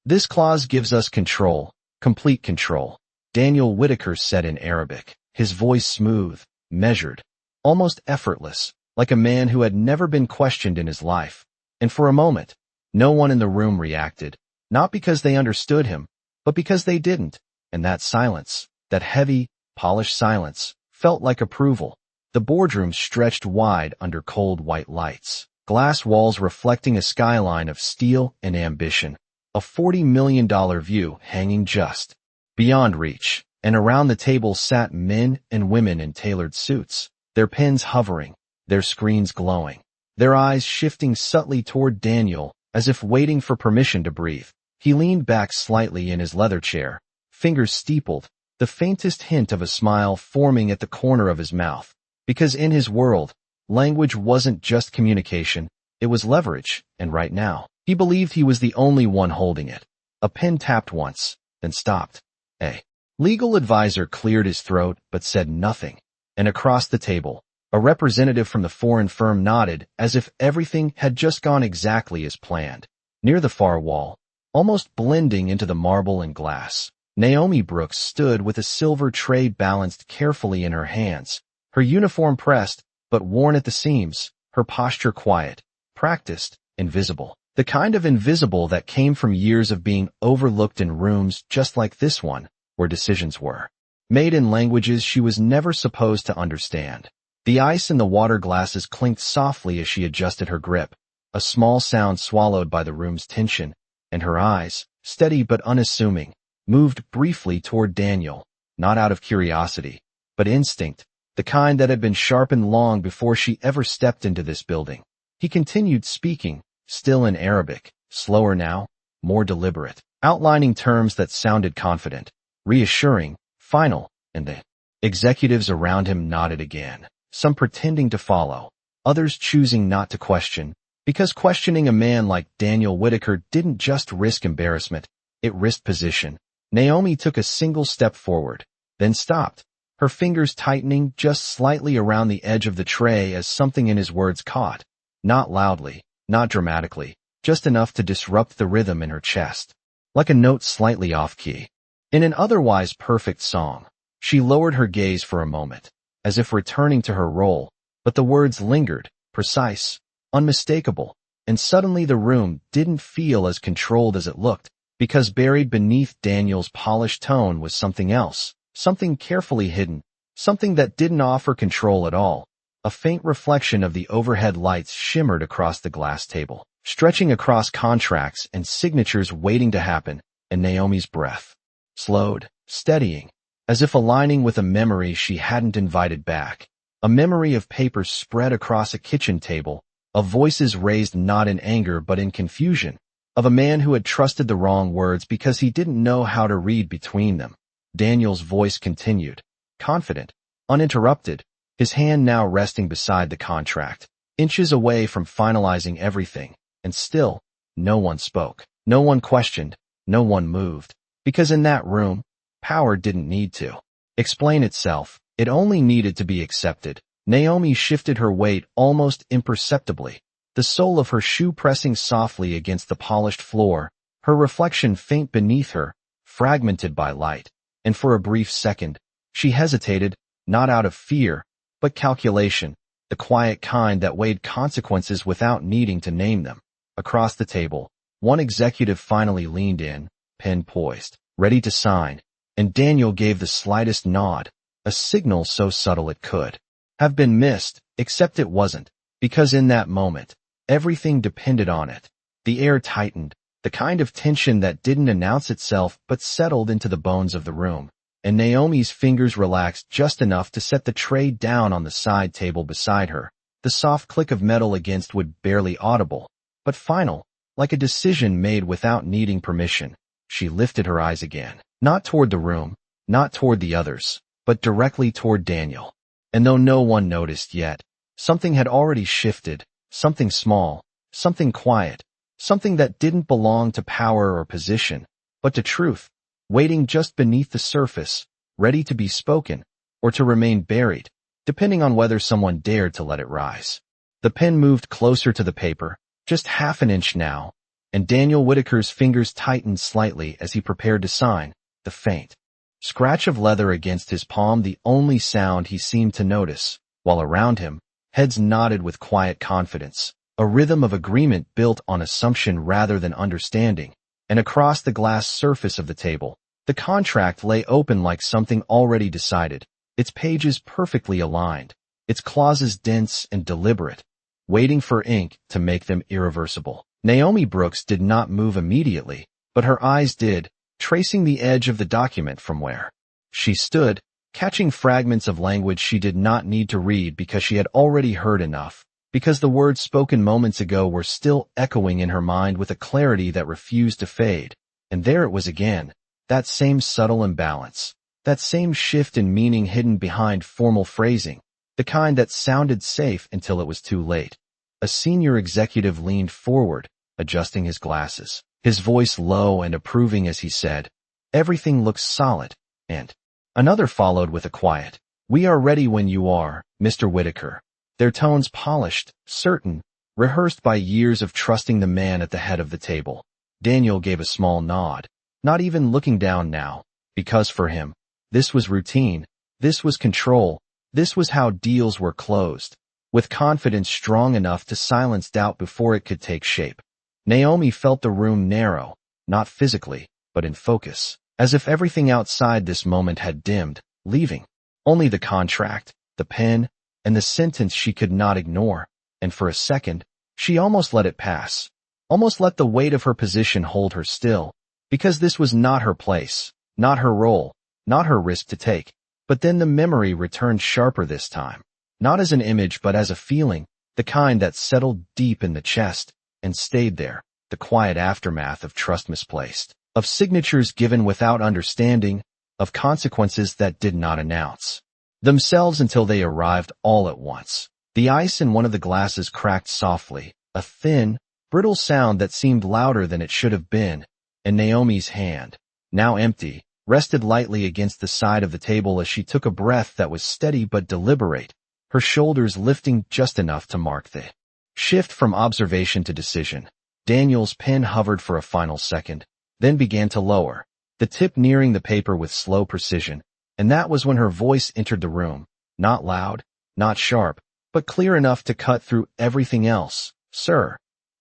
This clause gives us control, complete control, Daniel Whitaker said in Arabic, his voice smooth, measured, almost effortless, like a man who had never been questioned in his life. And for a moment, no one in the room reacted, not because they understood him, but because they didn't. And that silence, that heavy, polished silence, felt like approval. The boardroom stretched wide under cold white lights, glass walls reflecting a skyline of steel and ambition, a $40 million view hanging just beyond reach, and around the table sat men and women in tailored suits, their pens hovering, their screens glowing, their eyes shifting subtly toward Daniel as if waiting for permission to breathe. He leaned back slightly in his leather chair, fingers steepled, the faintest hint of a smile forming at the corner of his mouth. Because in his world, language wasn't just communication, it was leverage, and right now, he believed he was the only one holding it. A pen tapped once, then stopped. A legal advisor cleared his throat but said nothing, and across the table, a representative from the foreign firm nodded as if everything had just gone exactly as planned. Near the far wall, almost blending into the marble and glass, Naomi Brooks stood with a silver tray balanced carefully in her hands, her uniform pressed, but worn at the seams, her posture quiet, practiced, invisible. The kind of invisible that came from years of being overlooked in rooms just like this one, where decisions were made in languages she was never supposed to understand. The ice in the water glasses clinked softly as she adjusted her grip, a small sound swallowed by the room's tension, and her eyes, steady but unassuming, moved briefly toward Daniel, not out of curiosity, but instinct, the kind that had been sharpened long before she ever stepped into this building. He continued speaking, still in Arabic, slower now, more deliberate, outlining terms that sounded confident, reassuring, final, and the executives around him nodded again, some pretending to follow, others choosing not to question, because questioning a man like Daniel Whitaker didn't just risk embarrassment, it risked position. Naomi took a single step forward, then stopped, her fingers tightening just slightly around the edge of the tray as something in his words caught, not loudly, not dramatically, just enough to disrupt the rhythm in her chest, like a note slightly off-key. In an otherwise perfect song, she lowered her gaze for a moment, as if returning to her role, but the words lingered, precise, unmistakable, and suddenly the room didn't feel as controlled as it looked, because buried beneath Daniel's polished tone was something else, something carefully hidden, something that didn't offer control at all. A faint reflection of the overhead lights shimmered across the glass table, stretching across contracts and signatures waiting to happen, and Naomi's breath slowed, steadying, as if aligning with a memory she hadn't invited back, a memory of papers spread across a kitchen table, of voices raised not in anger but in confusion, of a man who had trusted the wrong words because he didn't know how to read between them. Daniel's voice continued, confident, uninterrupted, his hand now resting beside the contract, inches away from finalizing everything, and still, no one spoke, no one questioned, no one moved, because in that room, power didn't need to explain itself, it only needed to be accepted. Naomi shifted her weight almost imperceptibly, the sole of her shoe pressing softly against the polished floor, her reflection faint beneath her, fragmented by light, and for a brief second, she hesitated, not out of fear, but calculation, the quiet kind that weighed consequences without needing to name them. Across the table, one executive finally leaned in, pen poised, ready to sign, and Daniel gave the slightest nod, a signal so subtle it could have been missed, except it wasn't, because in that moment, everything depended on it. The air tightened, the kind of tension that didn't announce itself but settled into the bones of the room, and Naomi's fingers relaxed just enough to set the tray down on the side table beside her, the soft click of metal against wood barely audible, but final, like a decision made without needing permission. She lifted her eyes again, not toward the room, not toward the others, but directly toward Daniel. And though no one noticed yet, something had already shifted, something small, something quiet, something that didn't belong to power or position, but to truth, waiting just beneath the surface, ready to be spoken, or to remain buried, depending on whether someone dared to let it rise. The pen moved closer to the paper, just half an inch now, and Daniel Whitaker's fingers tightened slightly as he prepared to sign, the faint scratch of leather against his palm, the only sound he seemed to notice, while around him, heads nodded with quiet confidence, a rhythm of agreement built on assumption rather than understanding, and across the glass surface of the table, the contract lay open like something already decided, its pages perfectly aligned, its clauses dense and deliberate, waiting for ink to make them irreversible. Naomi Brooks did not move immediately, but her eyes did, tracing the edge of the document from where she stood, catching fragments of language she did not need to read because she had already heard enough, because the words spoken moments ago were still echoing in her mind with a clarity that refused to fade. And there it was again, that same subtle imbalance, that same shift in meaning hidden behind formal phrasing, the kind that sounded safe until it was too late. A senior executive leaned forward, adjusting his glasses, his voice low and approving as he said, "Everything looks solid," and another followed with a quiet, "We are ready when you are, Mr. Whitaker." Their tones polished, certain, rehearsed by years of trusting the man at the head of the table. Daniel gave a small nod, not even looking down now, because for him, this was routine, this was control, this was how deals were closed, with confidence strong enough to silence doubt before it could take shape. Naomi felt the room narrow, not physically, but in focus, as if everything outside this moment had dimmed, leaving only the contract, the pen, and the sentence she could not ignore, and for a second, she almost let it pass, almost let the weight of her position hold her still, because this was not her place, not her role, not her risk to take. But then the memory returned sharper this time, not as an image but as a feeling, the kind that settled deep in the chest, and stayed there, the quiet aftermath of trust misplaced, of signatures given without understanding, of consequences that did not announce themselves until they arrived all at once. The ice in one of the glasses cracked softly, a thin, brittle sound that seemed louder than it should have been, and Naomi's hand, now empty, rested lightly against the side of the table as she took a breath that was steady but deliberate, her shoulders lifting just enough to mark the shift from observation to decision. Daniel's pen hovered for a final second, then began to lower, the tip nearing the paper with slow precision, and that was when her voice entered the room, not loud, not sharp, but clear enough to cut through everything else. "Sir,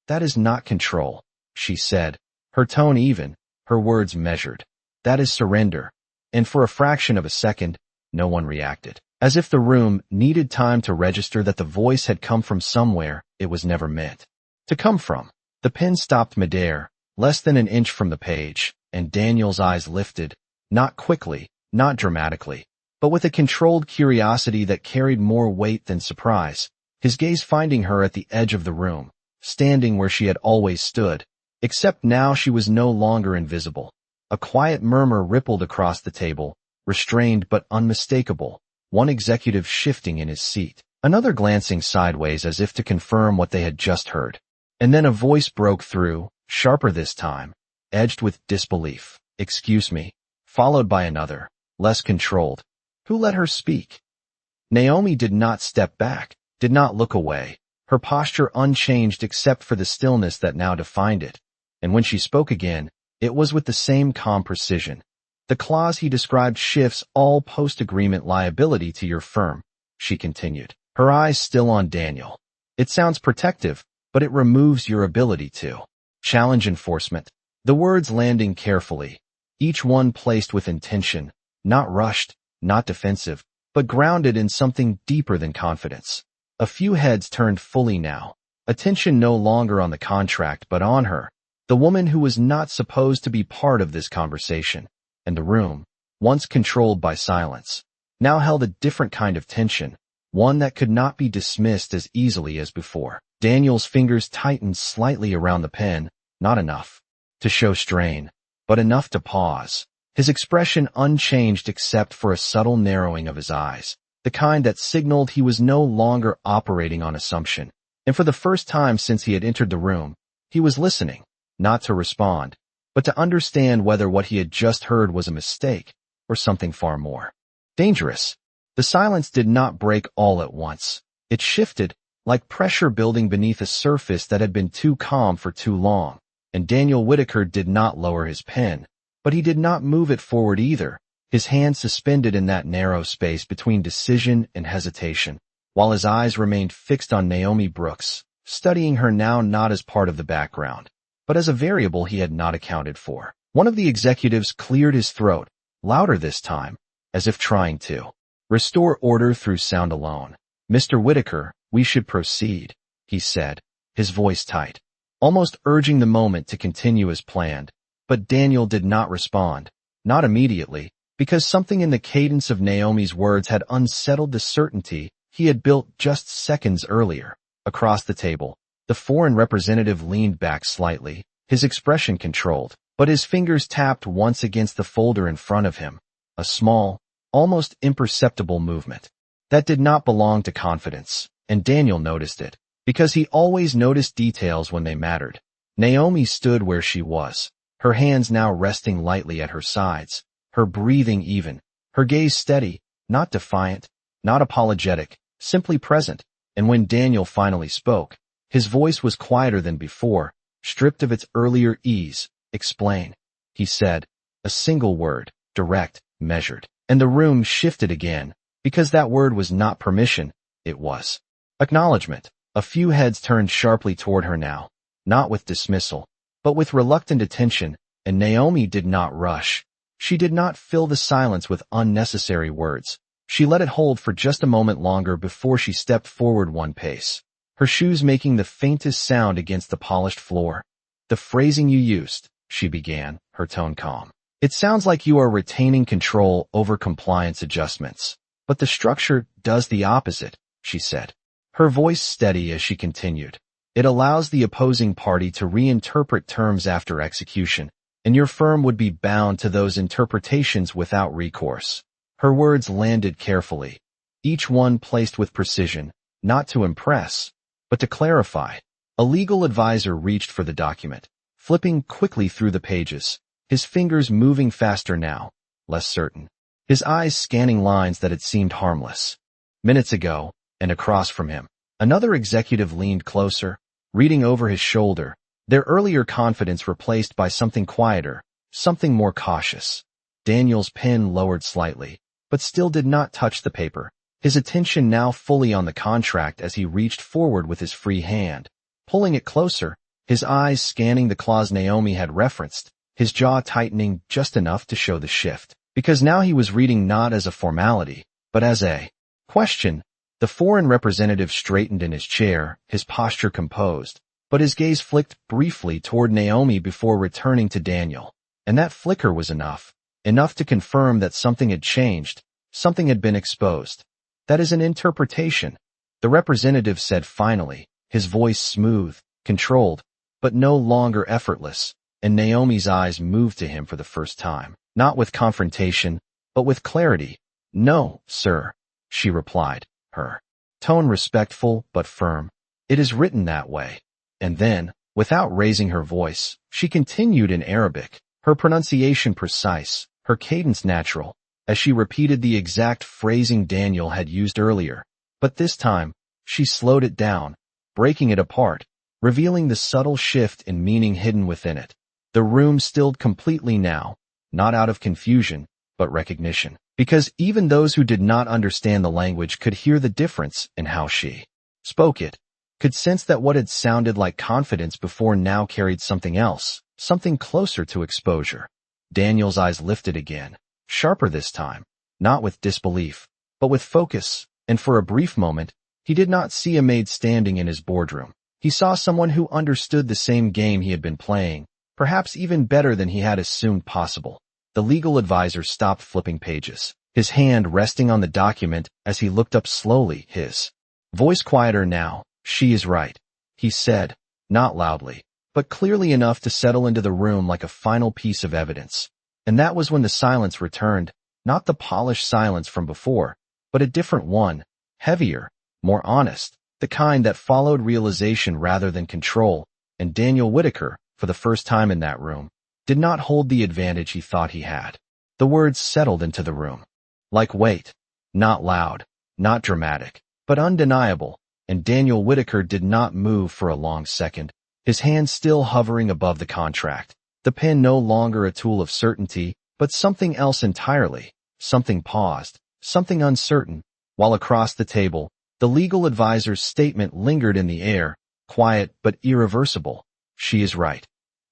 that is not control," she said, her tone even, her words measured. "That is surrender." And for a fraction of a second, no one reacted, as if the room needed time to register that the voice had come from somewhere it was never meant to come from. The pen stopped midair, less than an inch from the page, and Daniel's eyes lifted, not quickly, not dramatically, but with a controlled curiosity that carried more weight than surprise, his gaze finding her at the edge of the room, standing where she had always stood, except now she was no longer invisible. A quiet murmur rippled across the table, restrained but unmistakable, one executive shifting in his seat, another glancing sideways as if to confirm what they had just heard. And then a voice broke through, sharper this time, edged with disbelief. "Excuse me," followed by another, less controlled. "Who let her speak?" Naomi did not step back, did not look away, her posture unchanged except for the stillness that now defined it. And when she spoke again, it was with the same calm precision. "The clause he described shifts all post-agreement liability to your firm," she continued, her eyes still on Daniel. "It sounds protective, but it removes your ability to challenge enforcement." The words landing carefully, each one placed with intention, not rushed, not defensive, but grounded in something deeper than confidence. A few heads turned fully now, attention no longer on the contract but on her, the woman who was not supposed to be part of this conversation, and the room, once controlled by silence, now held a different kind of tension, one that could not be dismissed as easily as before. Daniel's fingers tightened slightly around the pen, not enough to show strain, but enough to pause, his expression unchanged except for a subtle narrowing of his eyes, the kind that signaled he was no longer operating on assumption. And for the first time since he had entered the room, he was listening, not to respond, but to understand whether what he had just heard was a mistake or something far more dangerous. The silence did not break all at once. It shifted, like pressure building beneath a surface that had been too calm for too long, and Daniel Whitaker did not lower his pen, but he did not move it forward either, his hand suspended in that narrow space between decision and hesitation, while his eyes remained fixed on Naomi Brooks, studying her now not as part of the background, but as a variable he had not accounted for. One of the executives cleared his throat, louder this time, as if trying to restore order through sound alone. "Mr. Whitaker, we should proceed," he said, his voice tight, almost urging the moment to continue as planned. But Daniel did not respond, not immediately, because something in the cadence of Naomi's words had unsettled the certainty he had built just seconds earlier. Across the table, the foreign representative leaned back slightly, his expression controlled, but his fingers tapped once against the folder in front of him, a small, almost imperceptible movement. That did not belong to confidence, and Daniel noticed it, because he always noticed details when they mattered. Naomi stood where she was, her hands now resting lightly at her sides, her breathing even, her gaze steady, not defiant, not apologetic, simply present. And when Daniel finally spoke, his voice was quieter than before, stripped of its earlier ease. "Explain," he said, a single word, direct, measured. And the room shifted again, because that word was not permission, it was acknowledgement. A few heads turned sharply toward her now, not with dismissal, but with reluctant attention, and Naomi did not rush. She did not fill the silence with unnecessary words. She let it hold for just a moment longer before she stepped forward one pace, her shoes making the faintest sound against the polished floor. "The phrasing you used," she began, her tone calm. "It sounds like you are retaining control over compliance adjustments. But the structure does the opposite," she said, her voice steady as she continued. "It allows the opposing party to reinterpret terms after execution, and your firm would be bound to those interpretations without recourse." Her words landed carefully, each one placed with precision, not to impress, but to clarify. A legal advisor reached for the document, flipping quickly through the pages, his fingers moving faster now, less certain, his eyes scanning lines that had seemed harmless minutes ago. And across from him, another executive leaned closer, reading over his shoulder, their earlier confidence replaced by something quieter, something more cautious. Daniel's pen lowered slightly, but still did not touch the paper, his attention now fully on the contract as he reached forward with his free hand, pulling it closer, his eyes scanning the clause Naomi had referenced, his jaw tightening just enough to show the shift, because now he was reading not as a formality, but as a question. The foreign representative straightened in his chair, his posture composed, but his gaze flicked briefly toward Naomi before returning to Daniel, and that flicker was enough to confirm that something had changed, something had been exposed. "That is an interpretation," the representative said finally, his voice smooth, controlled, but no longer effortless, and Naomi's eyes moved to him for the first time, not with confrontation, but with clarity. "No, sir," she replied, her tone respectful but firm. "It is written that way." And then, without raising her voice, she continued in Arabic, her pronunciation precise, her cadence natural, as she repeated the exact phrasing Daniel had used earlier. But this time, she slowed it down, breaking it apart, revealing the subtle shift in meaning hidden within it. The room stilled completely now, not out of confusion, but recognition, because even those who did not understand the language could hear the difference in how she spoke it, could sense that what had sounded like confidence before now carried something else, something closer to exposure. Daniel's eyes lifted again, sharper this time, not with disbelief, but with focus, and for a brief moment, he did not see a maid standing in his boardroom. He saw someone who understood the same game he had been playing, perhaps even better than he had assumed possible. The legal advisor stopped flipping pages, his hand resting on the document as he looked up slowly, his voice quieter now. "She is right," he said, not loudly, but clearly enough to settle into the room like a final piece of evidence. And that was when the silence returned, not the polished silence from before, but a different one, heavier, more honest, the kind that followed realization rather than control. And Daniel Whitaker, for the first time in that room, did not hold the advantage he thought he had. The words settled into the room, like weight, not loud, not dramatic, but undeniable, and Daniel Whitaker did not move for a long second, his hand still hovering above the contract, the pen no longer a tool of certainty, but something else entirely, something paused, something uncertain, while across the table, the legal advisor's statement lingered in the air, quiet but irreversible. She is right.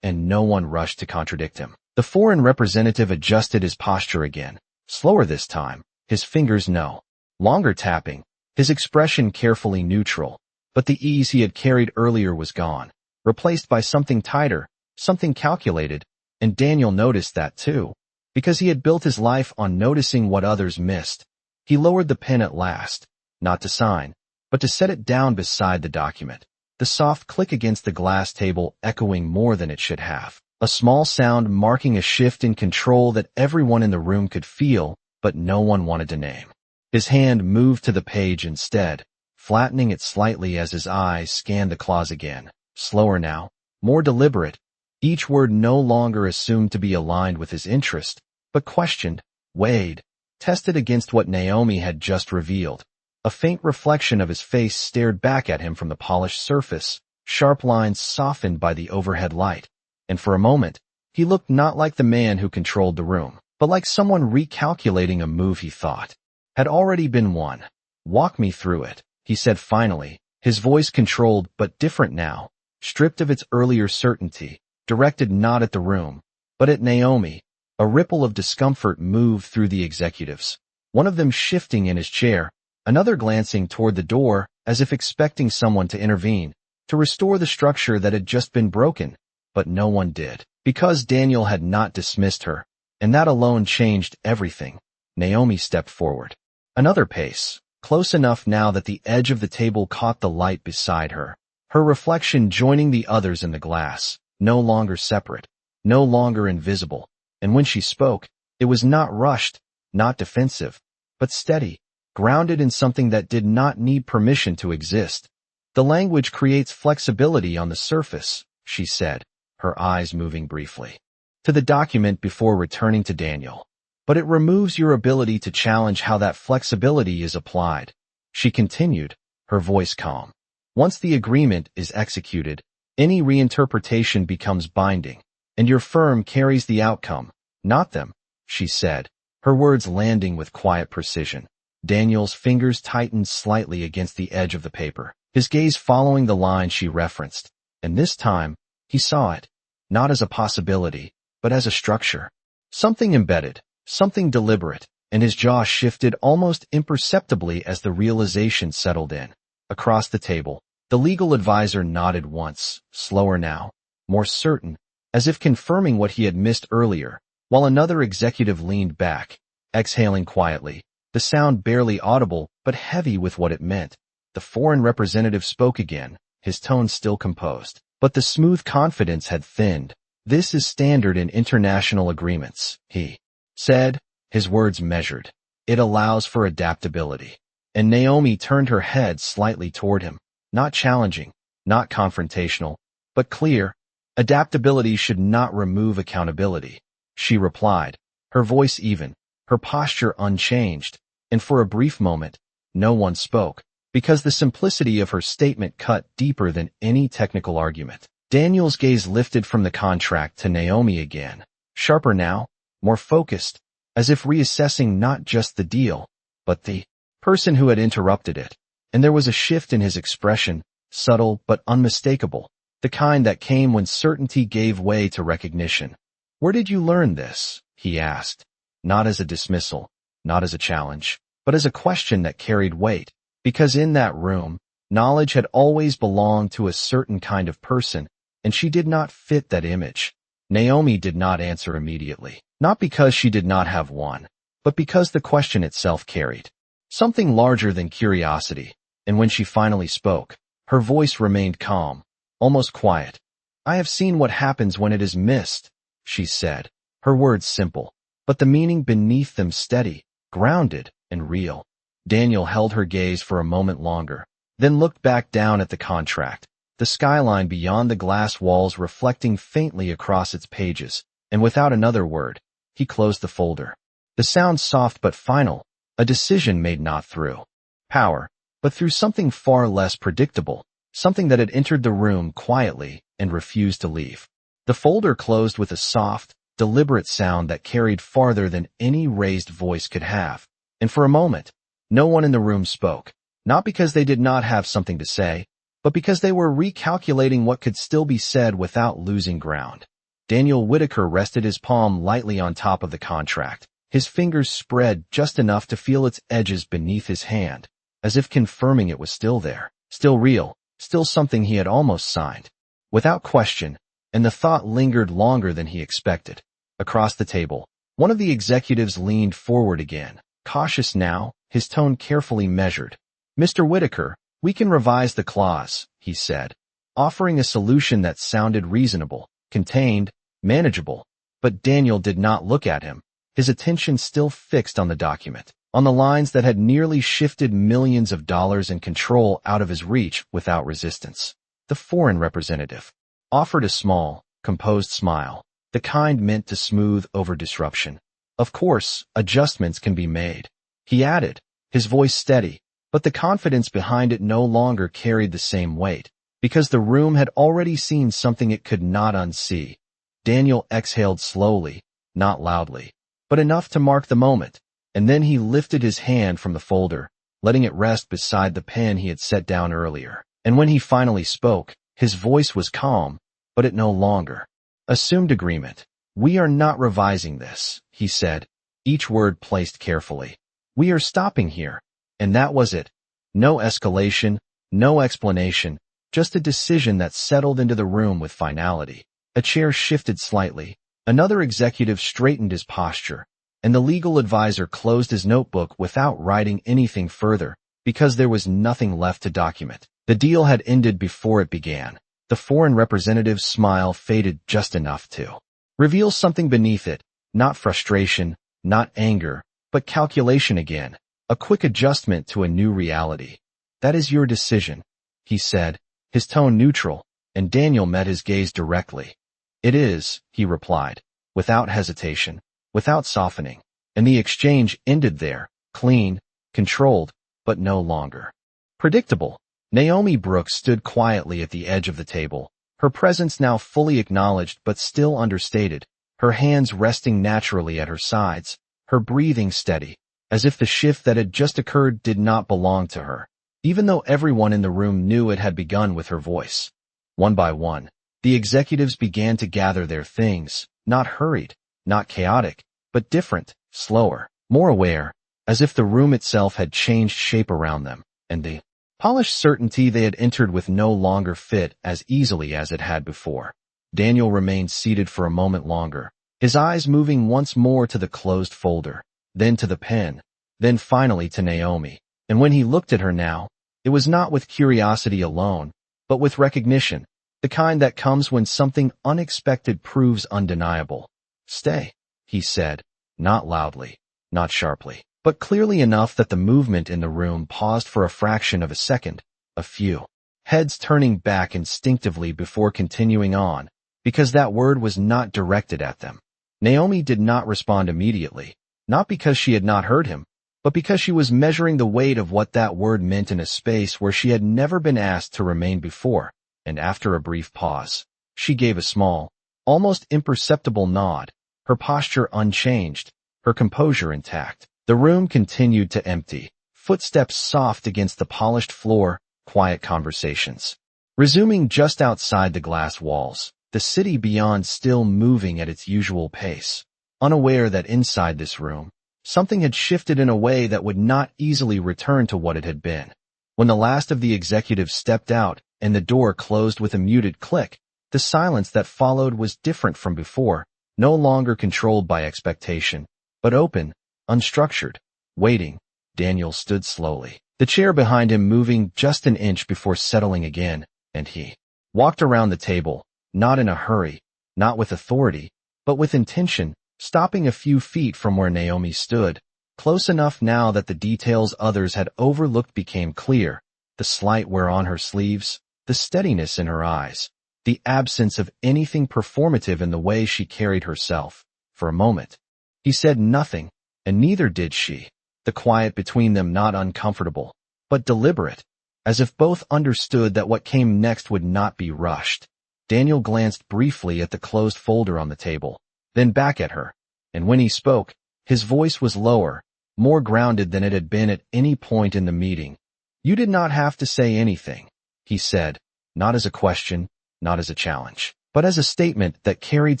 And no one rushed to contradict him. The foreign representative adjusted his posture again, slower this time, his fingers no longer tapping, his expression carefully neutral, but the ease he had carried earlier was gone, replaced by something tighter, something calculated, and Daniel noticed that too, because he had built his life on noticing what others missed. He lowered the pen at last, not to sign, but to set it down beside the document, the soft click against the glass table echoing more than it should have, a small sound marking a shift in control that everyone in the room could feel, but no one wanted to name. His hand moved to the page instead, flattening it slightly as his eyes scanned the clause again, slower now, more deliberate, each word no longer assumed to be aligned with his interest, but questioned, weighed, tested against what Naomi had just revealed. A faint reflection of his face stared back at him from the polished surface, sharp lines softened by the overhead light, and for a moment, he looked not like the man who controlled the room, but like someone recalculating a move he thought had already been won. "Walk me through it," he said finally, his voice controlled but different now, stripped of its earlier certainty, directed not at the room, but at Naomi. A ripple of discomfort moved through the executives, one of them shifting in his chair, another glancing toward the door as if expecting someone to intervene, to restore the structure that had just been broken, but no one did, because Daniel had not dismissed her, and that alone changed everything. Naomi stepped forward. Another pace, close enough now that the edge of the table caught the light beside her, her reflection joining the others in the glass, no longer separate, no longer invisible, and when she spoke, it was not rushed, not defensive, but steady, grounded in something that did not need permission to exist. "The language creates flexibility on the surface," she said, her eyes moving briefly to the document before returning to Daniel. "But it removes your ability to challenge how that flexibility is applied." She continued, her voice calm. "Once the agreement is executed, any reinterpretation becomes binding, and your firm carries the outcome, not them," she said, her words landing with quiet precision. Daniel's fingers tightened slightly against the edge of the paper, his gaze following the line she referenced, and this time, he saw it, not as a possibility, but as a structure. Something embedded, something deliberate, and his jaw shifted almost imperceptibly as the realization settled in. Across the table, the legal advisor nodded once, slower now, more certain, as if confirming what he had missed earlier, while another executive leaned back, exhaling quietly, the sound barely audible but heavy with what it meant. The foreign representative spoke again, his tone still composed, but the smooth confidence had thinned. "This is standard in international agreements," he said, his words measured. "It allows for adaptability." And Naomi turned her head slightly toward him, not challenging, not confrontational, but clear. "Adaptability should not remove accountability," she replied, her voice even, her posture unchanged, and for a brief moment, no one spoke, because the simplicity of her statement cut deeper than any technical argument. Daniel's gaze lifted from the contract to Naomi again, sharper now, more focused, as if reassessing not just the deal, but the person who had interrupted it, and there was a shift in his expression, subtle but unmistakable, the kind that came when certainty gave way to recognition. "Where did you learn this?" he asked, not as a dismissal, not as a challenge, but as a question that carried weight, because in that room, knowledge had always belonged to a certain kind of person, and she did not fit that image. Naomi did not answer immediately, not because she did not have one, but because the question itself carried something larger than curiosity, and when she finally spoke, her voice remained calm, almost quiet. "I have seen what happens when it is missed," she said, her words simple, but the meaning beneath them steady, grounded, and real. Daniel held her gaze for a moment longer, then looked back down at the contract, the skyline beyond the glass walls reflecting faintly across its pages, and without another word, he closed the folder. The sound soft but final, a decision made not through power, but through something far less predictable, something that had entered the room quietly and refused to leave. The folder closed with a soft, deliberate sound that carried farther than any raised voice could have. And for a moment, no one in the room spoke, not because they did not have something to say, but because they were recalculating what could still be said without losing ground. Daniel Whitaker rested his palm lightly on top of the contract, his fingers spread just enough to feel its edges beneath his hand, as if confirming it was still there, still real, still something he had almost signed. Without question, and the thought lingered longer than he expected. Across the table, one of the executives leaned forward again, cautious now, his tone carefully measured. "Mr. Whitaker, we can revise the clause," he said, offering a solution that sounded reasonable, contained, manageable. But Daniel did not look at him, his attention still fixed on the document, on the lines that had nearly shifted millions of dollars in control out of his reach without resistance. The foreign representative offered a small, composed smile, the kind meant to smooth over disruption. "Of course, adjustments can be made," he added, his voice steady, but the confidence behind it no longer carried the same weight, because the room had already seen something it could not unsee. Daniel exhaled slowly, not loudly, but enough to mark the moment, and then he lifted his hand from the folder, letting it rest beside the pen he had set down earlier. And when he finally spoke, his voice was calm, but it no longer assumed agreement. "We are not revising this," he said, each word placed carefully. "We are stopping here." And that was it. No escalation, no explanation, just a decision that settled into the room with finality. A chair shifted slightly, another executive straightened his posture, and the legal advisor closed his notebook without writing anything further, because there was nothing left to document. The deal had ended before it began. The foreign representative's smile faded just enough to reveal something beneath it, not frustration, not anger, but calculation again, a quick adjustment to a new reality. "That is your decision," he said, his tone neutral, and Daniel met his gaze directly. "It is," he replied, without hesitation, without softening, and the exchange ended there, clean, controlled, but no longer predictable. Naomi Brooks stood quietly at the edge of the table, her presence now fully acknowledged but still understated, her hands resting naturally at her sides, her breathing steady, as if the shift that had just occurred did not belong to her, even though everyone in the room knew it had begun with her voice. One by one, the executives began to gather their things, not hurried, not chaotic, but different, slower, more aware, as if the room itself had changed shape around them, and the polished certainty they had entered with no longer fit as easily as it had before. Daniel remained seated for a moment longer, his eyes moving once more to the closed folder, then to the pen, then finally to Naomi. And when he looked at her now, it was not with curiosity alone, but with recognition, the kind that comes when something unexpected proves undeniable. "Stay," he said, not loudly, not sharply, but clearly enough that the movement in the room paused for a fraction of a second, a few heads turning back instinctively before continuing on, because that word was not directed at them. Naomi did not respond immediately, not because she had not heard him, but because she was measuring the weight of what that word meant in a space where she had never been asked to remain before, and after a brief pause, she gave a small, almost imperceptible nod, her posture unchanged, her composure intact. The room continued to empty, footsteps soft against the polished floor, quiet conversations resuming just outside the glass walls, the city beyond still moving at its usual pace, unaware that inside this room, something had shifted in a way that would not easily return to what it had been. When the last of the executives stepped out and the door closed with a muted click, the silence that followed was different from before, no longer controlled by expectation, but open, unstructured, waiting. Daniel stood slowly, the chair behind him moving just an inch before settling again, and he walked around the table, not in a hurry, not with authority, but with intention, stopping a few feet from where Naomi stood, close enough now that the details others had overlooked became clear, the slight wear on her sleeves, the steadiness in her eyes, the absence of anything performative in the way she carried herself. For a moment, he said nothing, and neither did she, the quiet between them not uncomfortable, but deliberate. as if both understood that what came next would not be rushed. Daniel glanced briefly at the closed folder on the table, then back at her, and when he spoke, his voice was lower, more grounded than it had been at any point in the meeting. "You did not have to say anything," he said, not as a question, not as a challenge, but as a statement that carried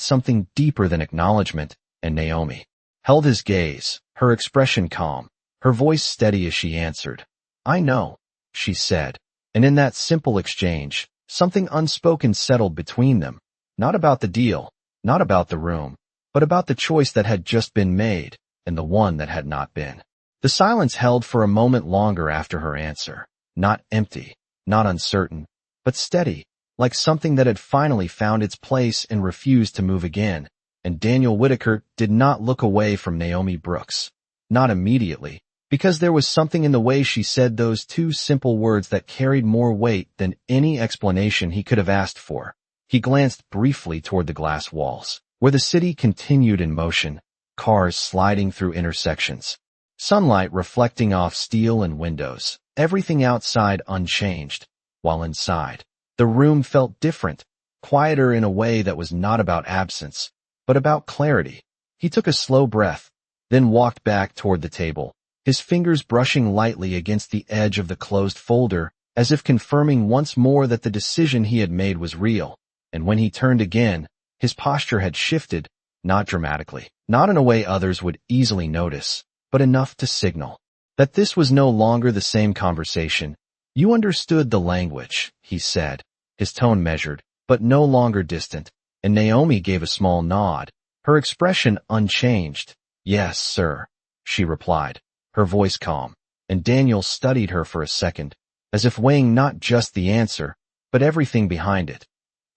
something deeper than acknowledgement, and Naomi held his gaze, her expression calm, her voice steady as she answered. "I know," she said, and in that simple exchange, something unspoken settled between them, not about the deal, not about the room, but about the choice that had just been made, and the one that had not been. The silence held for a moment longer after her answer, not empty, not uncertain, but steady, like something that had finally found its place and refused to move again, and Daniel Whitaker did not look away from Naomi Brooks. Not immediately, because there was something in the way she said those two simple words that carried more weight than any explanation he could have asked for. He glanced briefly toward the glass walls, where the city continued in motion, cars sliding through intersections, sunlight reflecting off steel and windows, everything outside unchanged, while inside, the room felt different, quieter in a way that was not about absence, but about clarity. He took a slow breath, then walked back toward the table, his fingers brushing lightly against the edge of the closed folder, as if confirming once more that the decision he had made was real. And when he turned again, his posture had shifted, not dramatically, not in a way others would easily notice, but enough to signal that this was no longer the same conversation. "You understood the language," he said, his tone measured, but no longer distant, and Naomi gave a small nod, her expression unchanged. "Yes, sir," she replied, her voice calm, and Daniel studied her for a second, as if weighing not just the answer, but everything behind it.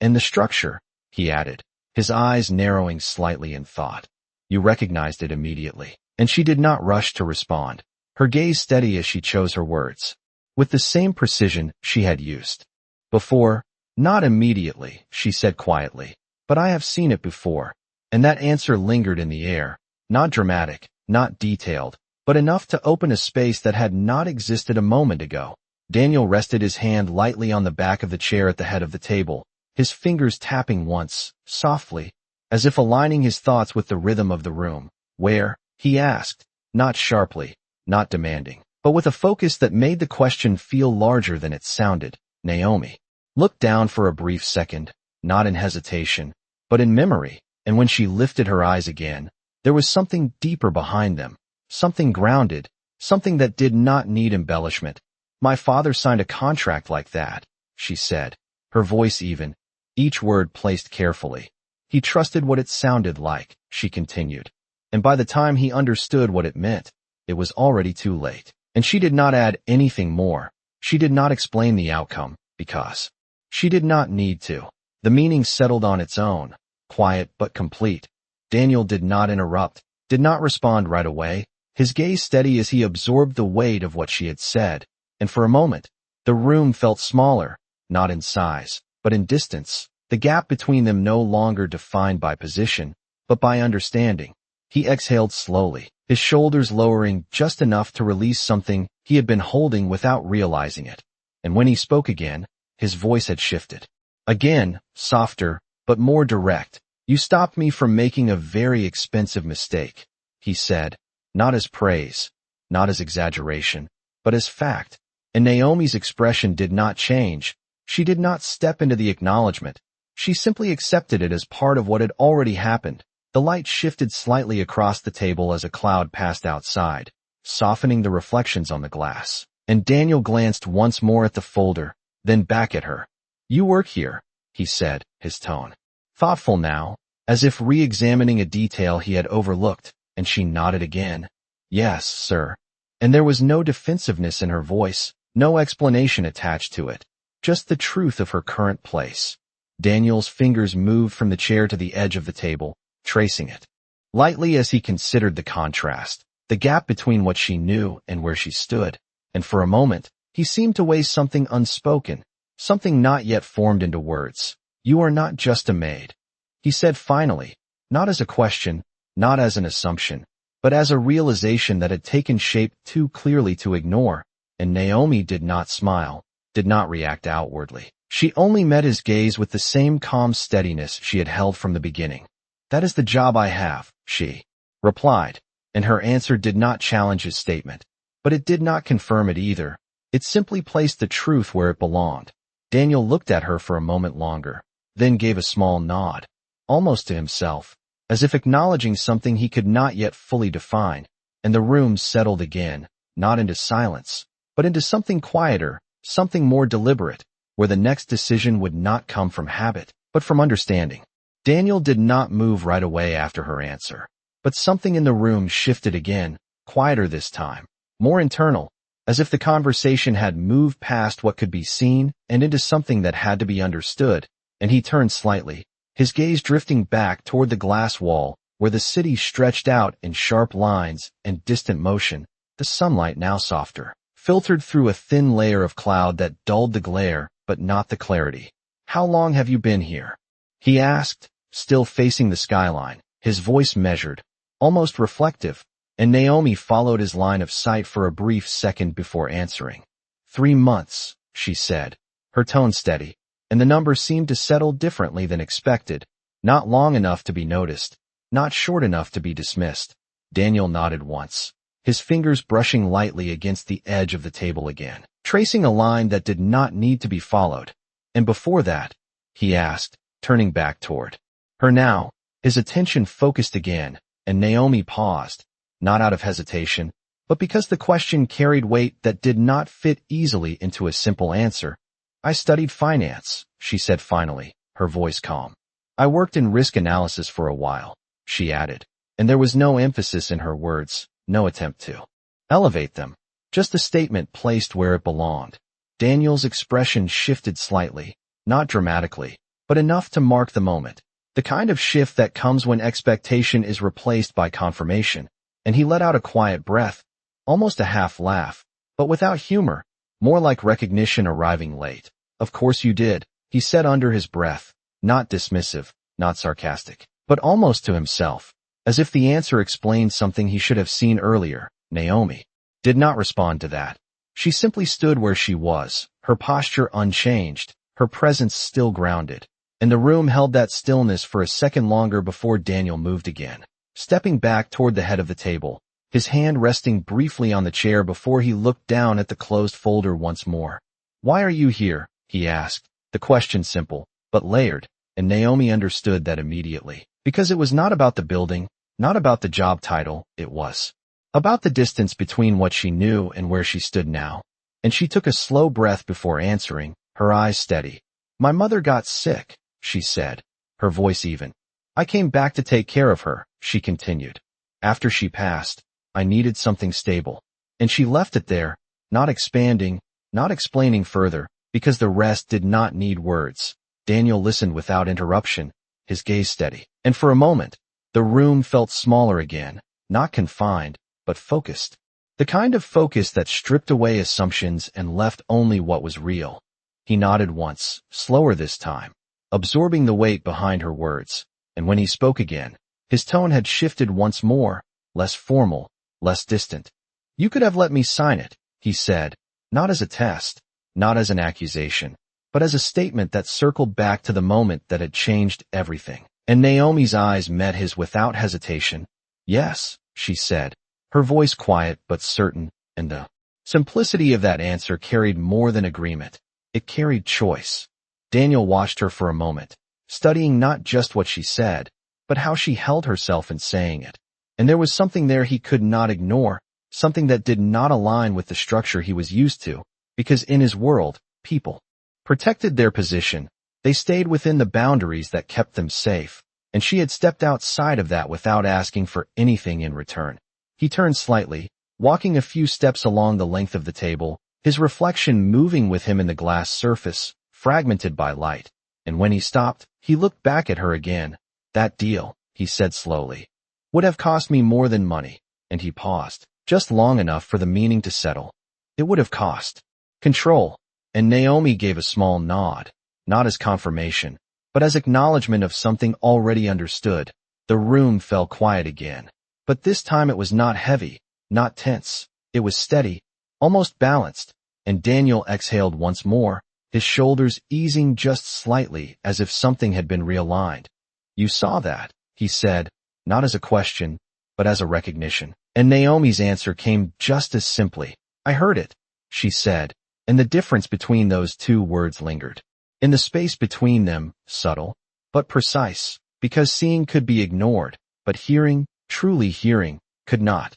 "And the structure," he added, his eyes narrowing slightly in thought. "You recognized it immediately," and she did not rush to respond, her gaze steady as she chose her words, with the same precision she had used before. "Not immediately," she said quietly, "but I have seen it before." And that answer lingered in the air, not dramatic, not detailed, but enough to open a space that had not existed a moment ago. Daniel rested his hand lightly on the back of the chair at the head of the table, his fingers tapping once, softly, as if aligning his thoughts with the rhythm of the room. "Where?" he asked, not sharply, not demanding, but with a focus that made the question feel larger than it sounded. Naomi looked down for a brief second, not in hesitation, but in memory, and when she lifted her eyes again, there was something deeper behind them, something grounded, something that did not need embellishment. "My father signed a contract like that," she said, her voice even, each word placed carefully. "He trusted what it sounded like," she continued, "and by the time he understood what it meant, it was already too late." And she did not add anything more. She did not explain the outcome, because she did not need to. The meaning settled on its own, quiet but complete. Daniel did not interrupt, did not respond right away, his gaze steady as he absorbed the weight of what she had said, and for a moment, the room felt smaller, not in size, but in distance, the gap between them no longer defined by position, but by understanding. He exhaled slowly, his shoulders lowering just enough to release something he had been holding without realizing it. And when he spoke again, his voice had shifted. Again, softer, but more direct. "You stopped me from making a very expensive mistake," he said, not as praise, not as exaggeration, but as fact. And Naomi's expression did not change. She did not step into the acknowledgement. She simply accepted it as part of what had already happened. The light shifted slightly across the table as a cloud passed outside, softening the reflections on the glass. And Daniel glanced once more at the folder, then back at her. "You work here," he said, his tone thoughtful now, as if re-examining a detail he had overlooked, and she nodded again. "Yes, sir." And there was no defensiveness in her voice, no explanation attached to it, just the truth of her current place. Daniel's fingers moved from the chair to the edge of the table, tracing it lightly as he considered the contrast, the gap between what she knew and where she stood, and for a moment, he seemed to weigh something unspoken, something not yet formed into words. "You are not just a maid," he said finally, not as a question, not as an assumption, but as a realization that had taken shape too clearly to ignore, and Naomi did not smile, did not react outwardly. She only met his gaze with the same calm steadiness she had held from the beginning. "That is the job I have," she replied, and her answer did not challenge his statement. But it did not confirm it either. It simply placed the truth where it belonged. Daniel looked at her for a moment longer, then gave a small nod, almost to himself, as if acknowledging something he could not yet fully define, and the room settled again, not into silence, but into something quieter, something more deliberate, where the next decision would not come from habit, but from understanding. Daniel did not move right away after her answer, but something in the room shifted again, quieter this time, more internal, as if the conversation had moved past what could be seen and into something that had to be understood, and he turned slightly, his gaze drifting back toward the glass wall, where the city stretched out in sharp lines and distant motion, the sunlight now softer, filtered through a thin layer of cloud that dulled the glare, but not the clarity. "How long have you been here?" he asked, still facing the skyline, his voice measured, almost reflective, and Naomi followed his line of sight for a brief second before answering. 3 months, she said, her tone steady, and the number seemed to settle differently than expected, not long enough to be noticed, not short enough to be dismissed. Daniel nodded once, his fingers brushing lightly against the edge of the table again, tracing a line that did not need to be followed. "And before that?" he asked, turning back toward her now, his attention focused again, and Naomi paused, not out of hesitation, but because the question carried weight that did not fit easily into a simple answer. "I studied finance," she said finally, her voice calm. "I worked in risk analysis for a while," she added, and there was no emphasis in her words, no attempt to elevate them, just a statement placed where it belonged. Daniel's expression shifted slightly, not dramatically, but enough to mark the moment, the kind of shift that comes when expectation is replaced by confirmation, and he let out a quiet breath, almost a half laugh, but without humor, more like recognition arriving late. "Of course you did," he said under his breath, not dismissive, not sarcastic, but almost to himself, as if the answer explained something he should have seen earlier. Naomi did not respond to that. She simply stood where she was, her posture unchanged, her presence still grounded, and the room held that stillness for a second longer before Daniel moved again, stepping back toward the head of the table, his hand resting briefly on the chair before he looked down at the closed folder once more. "Why are you here?" he asked, the question simple, but layered, and Naomi understood that immediately. Because it was not about the building, not about the job title, it was about the distance between what she knew and where she stood now. And she took a slow breath before answering, her eyes steady. "My mother got sick," she said, her voice even. "I came back to take care of her," she continued. "After she passed, I needed something stable." And she left it there, not expanding, not explaining further, because the rest did not need words. Daniel listened without interruption, his gaze steady. And for a moment, the room felt smaller again, not confined, but focused. The kind of focus that stripped away assumptions and left only what was real. He nodded once, slower this time, absorbing the weight behind her words, and when he spoke again, his tone had shifted once more, less formal, less distant. "You could have let me sign it," he said, not as a test, not as an accusation, but as a statement that circled back to the moment that had changed everything. And Naomi's eyes met his without hesitation. "Yes," she said, her voice quiet but certain, and the simplicity of that answer carried more than agreement. It carried choice. Daniel watched her for a moment, studying not just what she said, but how she held herself in saying it. And there was something there he could not ignore, something that did not align with the structure he was used to, because in his world, people protected their position. They stayed within the boundaries that kept them safe, and she had stepped outside of that without asking for anything in return. He turned slightly, walking a few steps along the length of the table, his reflection moving with him in the glass surface, fragmented by light. And when he stopped, he looked back at her again. "That deal," he said slowly, "would have cost me more than money." And he paused, just long enough for the meaning to settle. "It would have cost control." And Naomi gave a small nod, not as confirmation, but as acknowledgement of something already understood. The room fell quiet again. But this time it was not heavy, not tense. It was steady, almost balanced, and Daniel exhaled once more, his shoulders easing just slightly as if something had been realigned. "You saw that," he said, not as a question, but as a recognition. And Naomi's answer came just as simply. "I heard it," she said, and the difference between those two words lingered. In the space between them, subtle, but precise, because seeing could be ignored, but hearing, truly hearing, could not.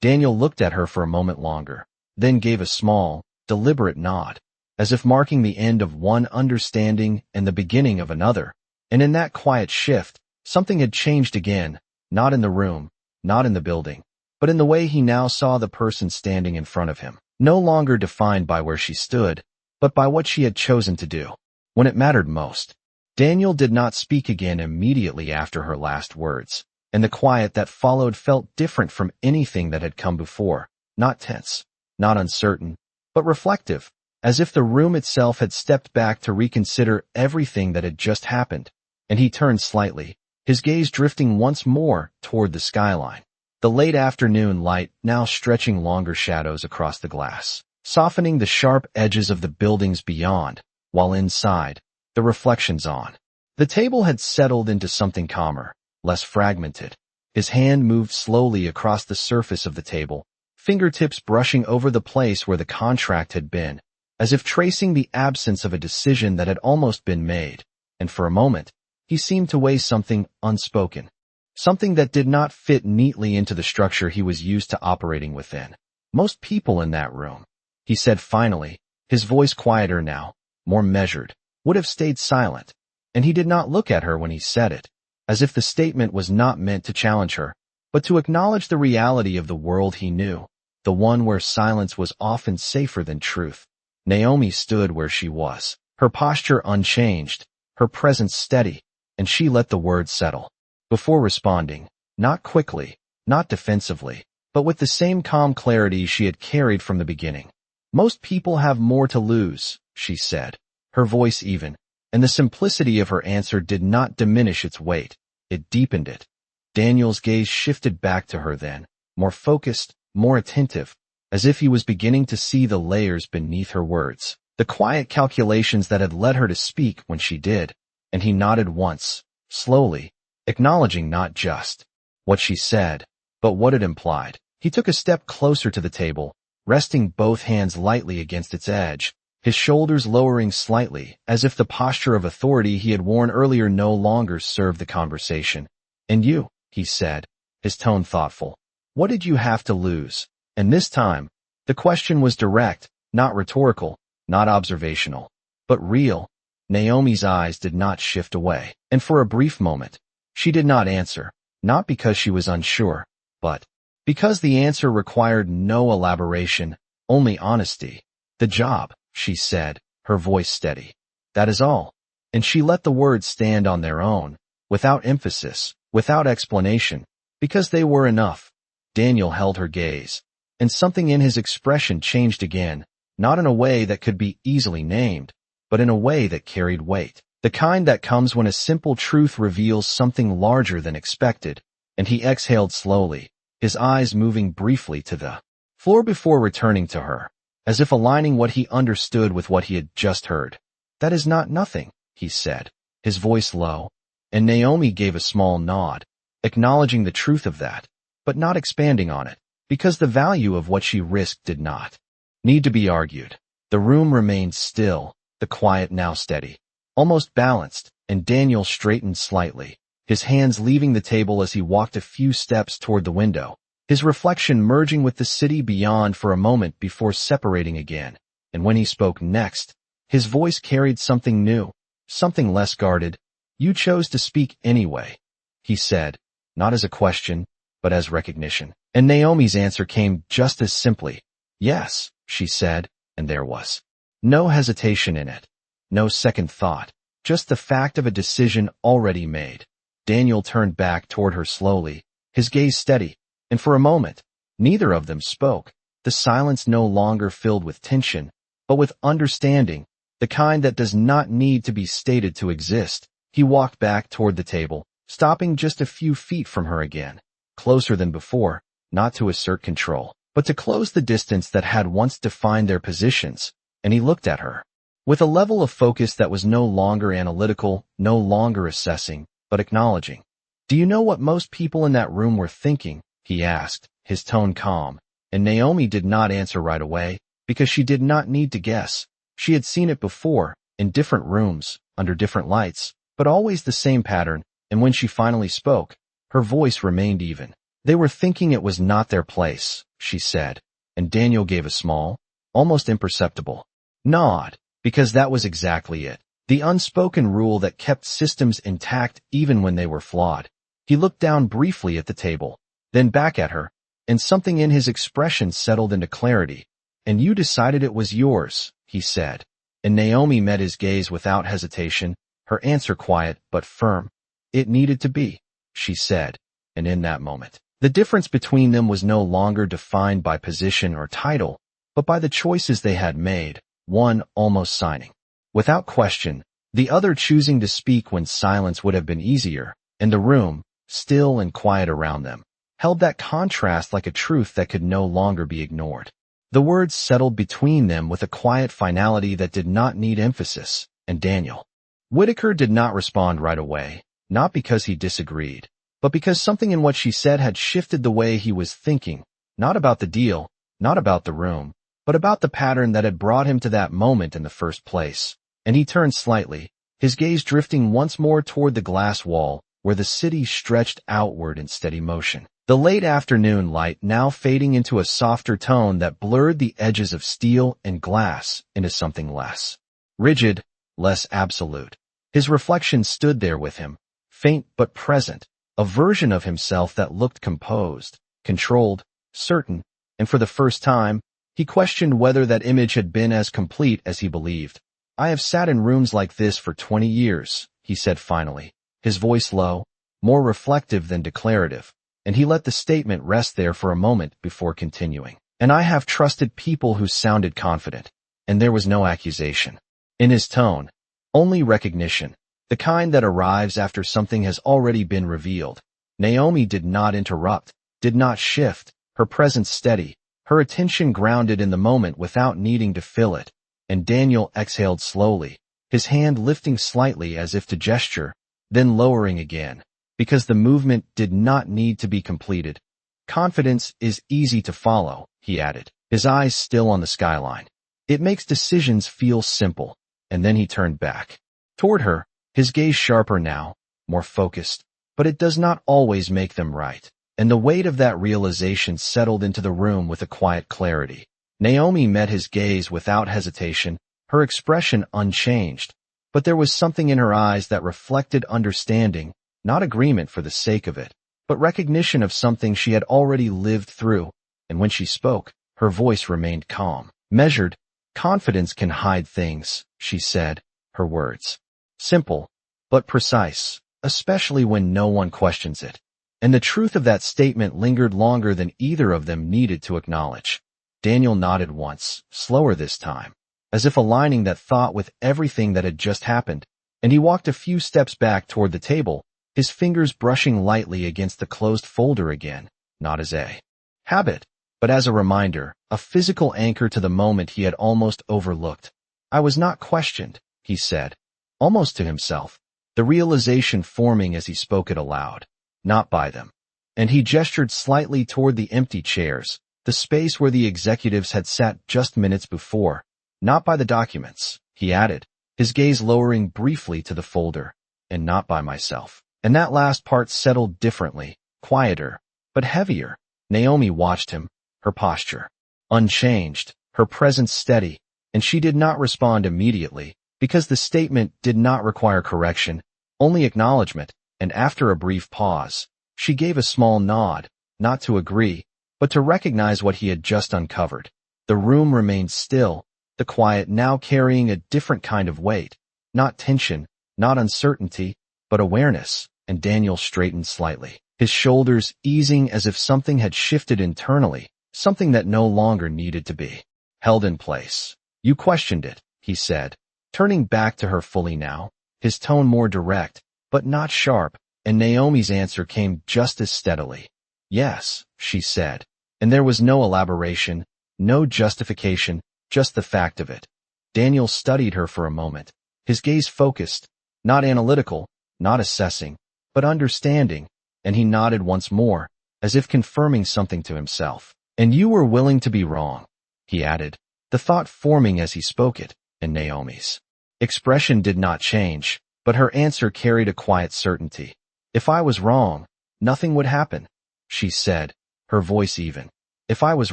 Daniel looked at her for a moment longer, then gave a small, deliberate nod, as if marking the end of one understanding and the beginning of another. And in that quiet shift, something had changed again, not in the room, not in the building, but in the way he now saw the person standing in front of him, no longer defined by where she stood, but by what she had chosen to do, when it mattered most. Daniel did not speak again immediately after her last words, and the quiet that followed felt different from anything that had come before, not tense, not uncertain, but reflective, as if the room itself had stepped back to reconsider everything that had just happened. And he turned slightly, his gaze drifting once more toward the skyline, the late afternoon light now stretching longer shadows across the glass, softening the sharp edges of the buildings beyond, while inside, the reflections on the table had settled into something calmer, less fragmented. His hand moved slowly across the surface of the table, fingertips brushing over the place where the contract had been, as if tracing the absence of a decision that had almost been made. And for a moment, he seemed to weigh something unspoken, something that did not fit neatly into the structure he was used to operating within. "Most people in that room," he said finally, his voice quieter now, more measured, would have stayed silent. And he did not look at her when he said it, as if the statement was not meant to challenge her, but to acknowledge the reality of the world he knew, the one where silence was often safer than truth. Naomi stood where she was, her posture unchanged, her presence steady, and she let the words settle. Before responding, not quickly, not defensively, but with the same calm clarity she had carried from the beginning. "Most people have more to lose," she said, her voice even, and the simplicity of her answer did not diminish its weight, it deepened it. Daniel's gaze shifted back to her then, more focused, more attentive, as if he was beginning to see the layers beneath her words, the quiet calculations that had led her to speak when she did. And he nodded once, slowly, acknowledging not just what she said, but what it implied. He took a step closer to the table, resting both hands lightly against its edge, his shoulders lowering slightly, as if the posture of authority he had worn earlier no longer served the conversation. "And you," he said, his tone thoughtful, "what did you have to lose?" And this time, the question was direct, not rhetorical, not observational, but real. Naomi's eyes did not shift away, and for a brief moment, she did not answer, not because she was unsure, but because the answer required no elaboration, only honesty. "The job," she said, her voice steady. "That is all." And she let the words stand on their own, without emphasis, without explanation, because they were enough. Daniel held her gaze, and something in his expression changed again, not in a way that could be easily named, but in a way that carried weight, the kind that comes when a simple truth reveals something larger than expected. And he exhaled slowly, his eyes moving briefly to the floor before returning to her, as if aligning what he understood with what he had just heard. "That is not nothing," he said, his voice low, and Naomi gave a small nod, acknowledging the truth of that, but not expanding on it, because the value of what she risked did not need to be argued. The room remained still, the quiet now steady, almost balanced, and Daniel straightened slightly, his hands leaving the table as he walked a few steps toward the window, his reflection merging with the city beyond for a moment before separating again. And when he spoke next, his voice carried something new, something less guarded. "You chose to speak anyway," he said, not as a question, but as recognition. And Naomi's answer came just as simply. "Yes," she said, and there was no hesitation in it, no second thought, just the fact of a decision already made. Daniel turned back toward her slowly, his gaze steady, and for a moment, neither of them spoke, the silence no longer filled with tension, but with understanding, the kind that does not need to be stated to exist. He walked back toward the table, stopping just a few feet from her again, closer than before, not to assert control, but to close the distance that had once defined their positions, and he looked at her with a level of focus that was no longer analytical, no longer assessing, but acknowledging. "Do you know what most people in that room were thinking?" he asked, his tone calm, and Naomi did not answer right away, because she did not need to guess. She had seen it before, in different rooms, under different lights, but always the same pattern, and when she finally spoke, her voice remained even. "They were thinking it was not their place," she said, and Daniel gave a small, almost imperceptible nod, because that was exactly it. The unspoken rule that kept systems intact even when they were flawed. He looked down briefly at the table, then back at her, and something in his expression settled into clarity. "And you decided it was yours," he said. And Naomi met his gaze without hesitation, her answer quiet but firm. "It needed to be," she said, and in that moment, the difference between them was no longer defined by position or title, but by the choices they had made, one almost signing without question, the other choosing to speak when silence would have been easier, and the room, still and quiet around them, held that contrast like a truth that could no longer be ignored. The words settled between them with a quiet finality that did not need emphasis, and Daniel Whitaker did not respond right away, not because he disagreed, but because something in what she said had shifted the way he was thinking, not about the deal, not about the room, but about the pattern that had brought him to that moment in the first place. And he turned slightly, his gaze drifting once more toward the glass wall, where the city stretched outward in steady motion. The late afternoon light now fading into a softer tone that blurred the edges of steel and glass into something less rigid, less absolute. His reflection stood there with him, faint but present, a version of himself that looked composed, controlled, certain, and for the first time, he questioned whether that image had been as complete as he believed. "I have sat in rooms like this for 20 years, he said finally, his voice low, more reflective than declarative, and he let the statement rest there for a moment before continuing. "And I have trusted people who sounded confident, and there was no accusation in his tone, only recognition, the kind that arrives after something has already been revealed." Naomi did not interrupt, did not shift, her presence steady, her attention grounded in the moment without needing to fill it, and Daniel exhaled slowly, his hand lifting slightly as if to gesture, then lowering again, because the movement did not need to be completed. "Confidence is easy to follow," he added, his eyes still on the skyline. "It makes decisions feel simple." And then he turned back toward her, his gaze sharper now, more focused, but it does not always make them right. And the weight of that realization settled into the room with a quiet clarity. Naomi met his gaze without hesitation, her expression unchanged, but there was something in her eyes that reflected understanding, not agreement for the sake of it, but recognition of something she had already lived through, and when she spoke, her voice remained calm, measured. "Confidence can hide things," she said, her words simple, but precise, especially when no one questions it. And the truth of that statement lingered longer than either of them needed to acknowledge. Daniel nodded once, slower this time, as if aligning that thought with everything that had just happened, and he walked a few steps back toward the table, his fingers brushing lightly against the closed folder again, not as a habit, but as a reminder, a physical anchor to the moment he had almost overlooked. "I was not questioned," he said, almost to himself, the realization forming as he spoke it aloud. "Not by them." And he gestured slightly toward the empty chairs, the space where the executives had sat just minutes before. "Not by the documents," he added, his gaze lowering briefly to the folder, "and not by myself." And that last part settled differently, quieter, but heavier. Naomi watched him, her posture unchanged, her presence steady, and she did not respond immediately, because the statement did not require correction, only acknowledgement. And after a brief pause, she gave a small nod, not to agree, but to recognize what he had just uncovered. The room remained still, the quiet now carrying a different kind of weight, not tension, not uncertainty, but awareness, and Daniel straightened slightly, his shoulders easing as if something had shifted internally, something that no longer needed to be held in place. "You questioned it," he said, turning back to her fully now, his tone more direct, but not sharp, and Naomi's answer came just as steadily. "Yes," she said, And there was no elaboration, no justification, just the fact of it. Daniel studied her for a moment, his gaze focused, not analytical, not assessing, but understanding, and he nodded once more, as if confirming something to himself. And you were willing to be wrong, he added, the thought forming as he spoke it, and Naomi's expression did not change, but her answer carried a quiet certainty. If I was wrong, nothing would happen, she said, her voice even. If I was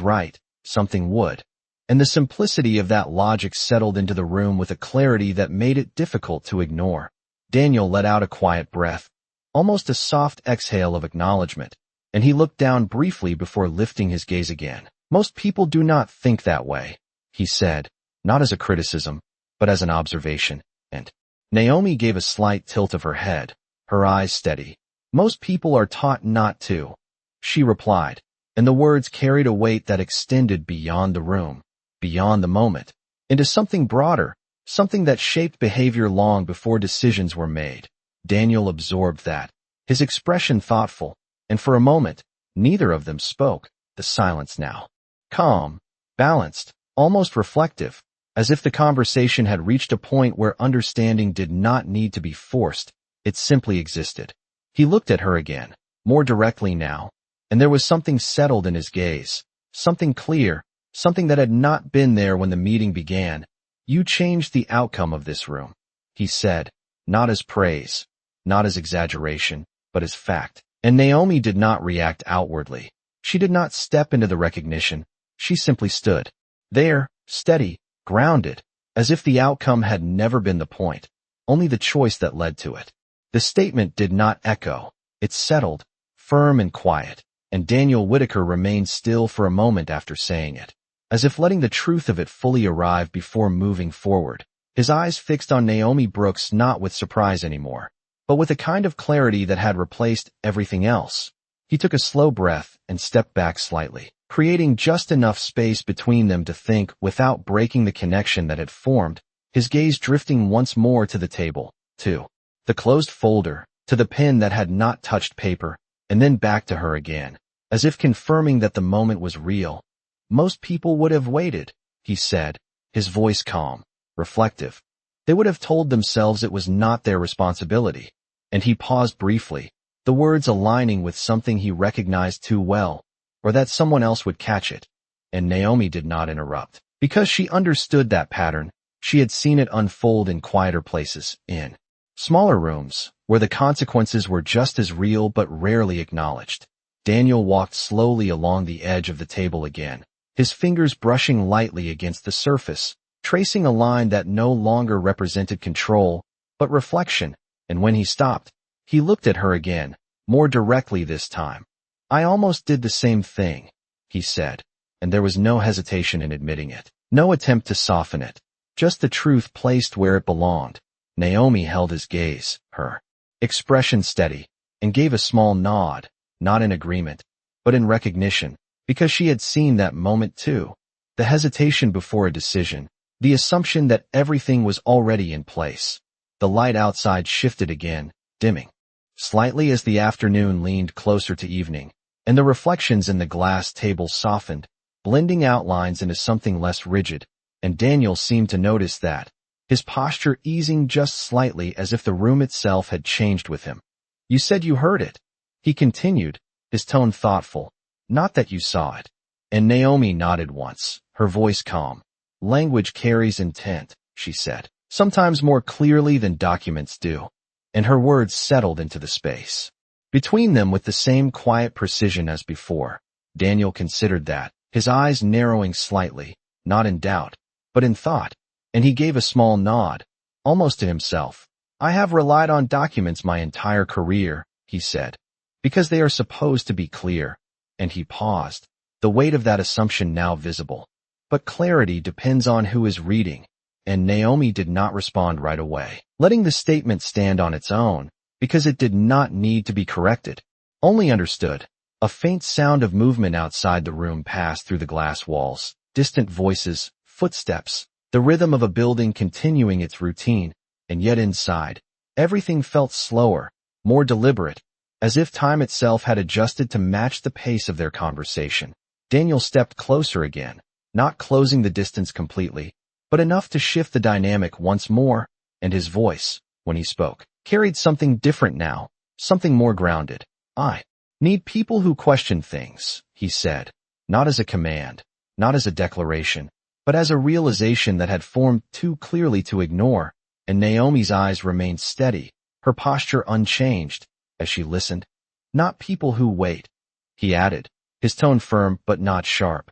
right, something would. And the simplicity of that logic settled into the room with a clarity that made it difficult to ignore. Daniel let out a quiet breath, almost a soft exhale of acknowledgement, and he looked down briefly before lifting his gaze again. Most people do not think that way, he said, not as a criticism, but as an observation, and Naomi gave a slight tilt of her head, her eyes steady. Most people are taught not to, she replied, and the words carried a weight that extended beyond the room, beyond the moment, into something broader, something that shaped behavior long before decisions were made. Daniel absorbed that, his expression thoughtful, and for a moment, neither of them spoke, the silence now calm, balanced, almost reflective, as if the conversation had reached a point where understanding did not need to be forced, it simply existed. He looked at her again, more directly now, and there was something settled in his gaze, something clear, something that had not been there when the meeting began. You changed the outcome of this room, he said, not as praise, not as exaggeration, but as fact. And Naomi did not react outwardly. She did not step into the recognition. She simply stood there, steady, grounded, as if the outcome had never been the point, only the choice that led to it. The statement did not echo. It settled, firm and quiet, and Daniel Whitaker remained still for a moment after saying it, as if letting the truth of it fully arrive before moving forward, his eyes fixed on Naomi Brooks not with surprise anymore, but with a kind of clarity that had replaced everything else. He took a slow breath and stepped back slightly, creating just enough space between them to think without breaking the connection that had formed, his gaze drifting once more to the table, to the closed folder, to the pen that had not touched paper, and then back to her again, as if confirming that the moment was real. Most people would have waited, he said, his voice calm, reflective. They would have told themselves it was not their responsibility. And he paused briefly, the words aligning with something he recognized too well, or that someone else would catch it. And Naomi did not interrupt, because she understood that pattern. She had seen it unfold in quieter places, in smaller rooms, where the consequences were just as real but rarely acknowledged. Daniel walked slowly along the edge of the table again, his fingers brushing lightly against the surface, tracing a line that no longer represented control, but reflection. And when he stopped, he looked at her again, more directly this time. I almost did the same thing, he said, and there was no hesitation in admitting it, no attempt to soften it, just the truth placed where it belonged. Naomi held his gaze, her expression steady, and gave a small nod, not in agreement, but in recognition, because she had seen that moment too, the hesitation before a decision, the assumption that everything was already in place. The light outside shifted again, dimming slightly as the afternoon leaned closer to evening, and the reflections in the glass table softened, blending outlines into something less rigid, and Daniel seemed to notice that, his posture easing just slightly as if the room itself had changed with him. You said you heard it, he continued, his tone thoughtful, not that you saw it. And Naomi nodded once, her voice calm. Language carries intent, she said, sometimes more clearly than documents do, and her words settled into the space between them with the same quiet precision as before. Daniel considered that, his eyes narrowing slightly, not in doubt, but in thought, and he gave a small nod, almost to himself. I have relied on documents my entire career, he said, because they are supposed to be clear, and he paused, the weight of that assumption now visible. But clarity depends on who is reading, and Naomi did not respond right away, letting the statement stand on its own, because it did not need to be corrected, only understood. A faint sound of movement outside the room passed through the glass walls, distant voices, footsteps, the rhythm of a building continuing its routine, and yet inside, everything felt slower, more deliberate, as if time itself had adjusted to match the pace of their conversation. Daniel stepped closer again, not closing the distance completely, but enough to shift the dynamic once more, and his voice, when he spoke, carried something different now, something more grounded. I need people who question things, he said, not as a command, not as a declaration, but as a realization that had formed too clearly to ignore, and Naomi's eyes remained steady, her posture unchanged, as she listened. Not people who wait, he added, his tone firm but not sharp.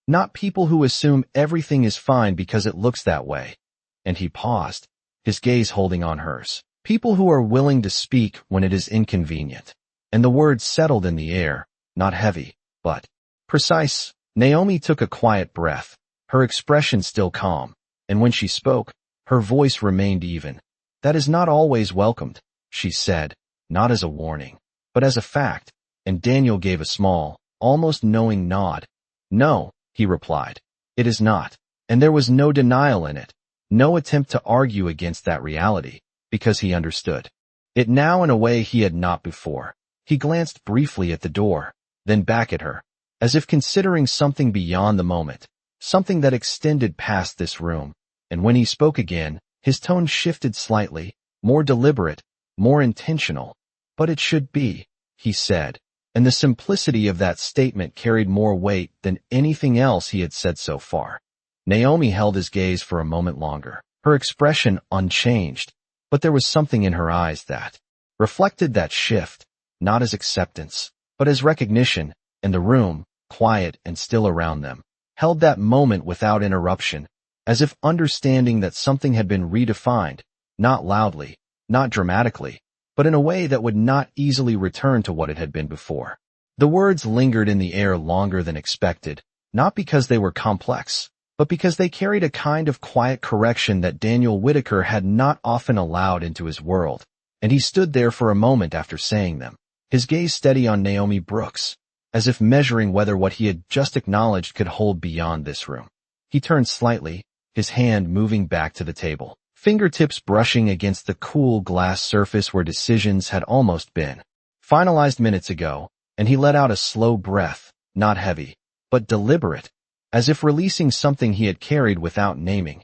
Not people who assume everything is fine because it looks that way. And he paused, his gaze holding on hers. People who are willing to speak when it is inconvenient. And the words settled in the air, not heavy, but precise. Naomi took a quiet breath, her expression still calm, and when she spoke, her voice remained even. That is not always welcomed, she said, not as a warning, but as a fact, and Daniel gave a small, almost knowing nod. No, he replied, it is not, and there was no denial in it, no attempt to argue against that reality, because he understood it now in a way he had not before. He glanced briefly at the door, then back at her, as if considering something beyond the moment, something that extended past this room, and when he spoke again, his tone shifted slightly, more deliberate, more intentional. But it should be, he said, and the simplicity of that statement carried more weight than anything else he had said so far. Naomi held his gaze for a moment longer, her expression unchanged, but there was something in her eyes that reflected that shift, not as acceptance, but as recognition, and the room, quiet and still around them, held that moment without interruption, as if understanding that something had been redefined, not loudly, not dramatically, but in a way that would not easily return to what it had been before. The words lingered in the air longer than expected, not because they were complex, but because they carried a kind of quiet correction that Daniel Whitaker had not often allowed into his world, and he stood there for a moment after saying them, his gaze steady on Naomi Brooks, as if measuring whether what he had just acknowledged could hold beyond this room. He turned slightly, his hand moving back to the table, fingertips brushing against the cool glass surface where decisions had almost been finalized minutes ago, and he let out a slow breath, not heavy, but deliberate, as if releasing something he had carried without naming.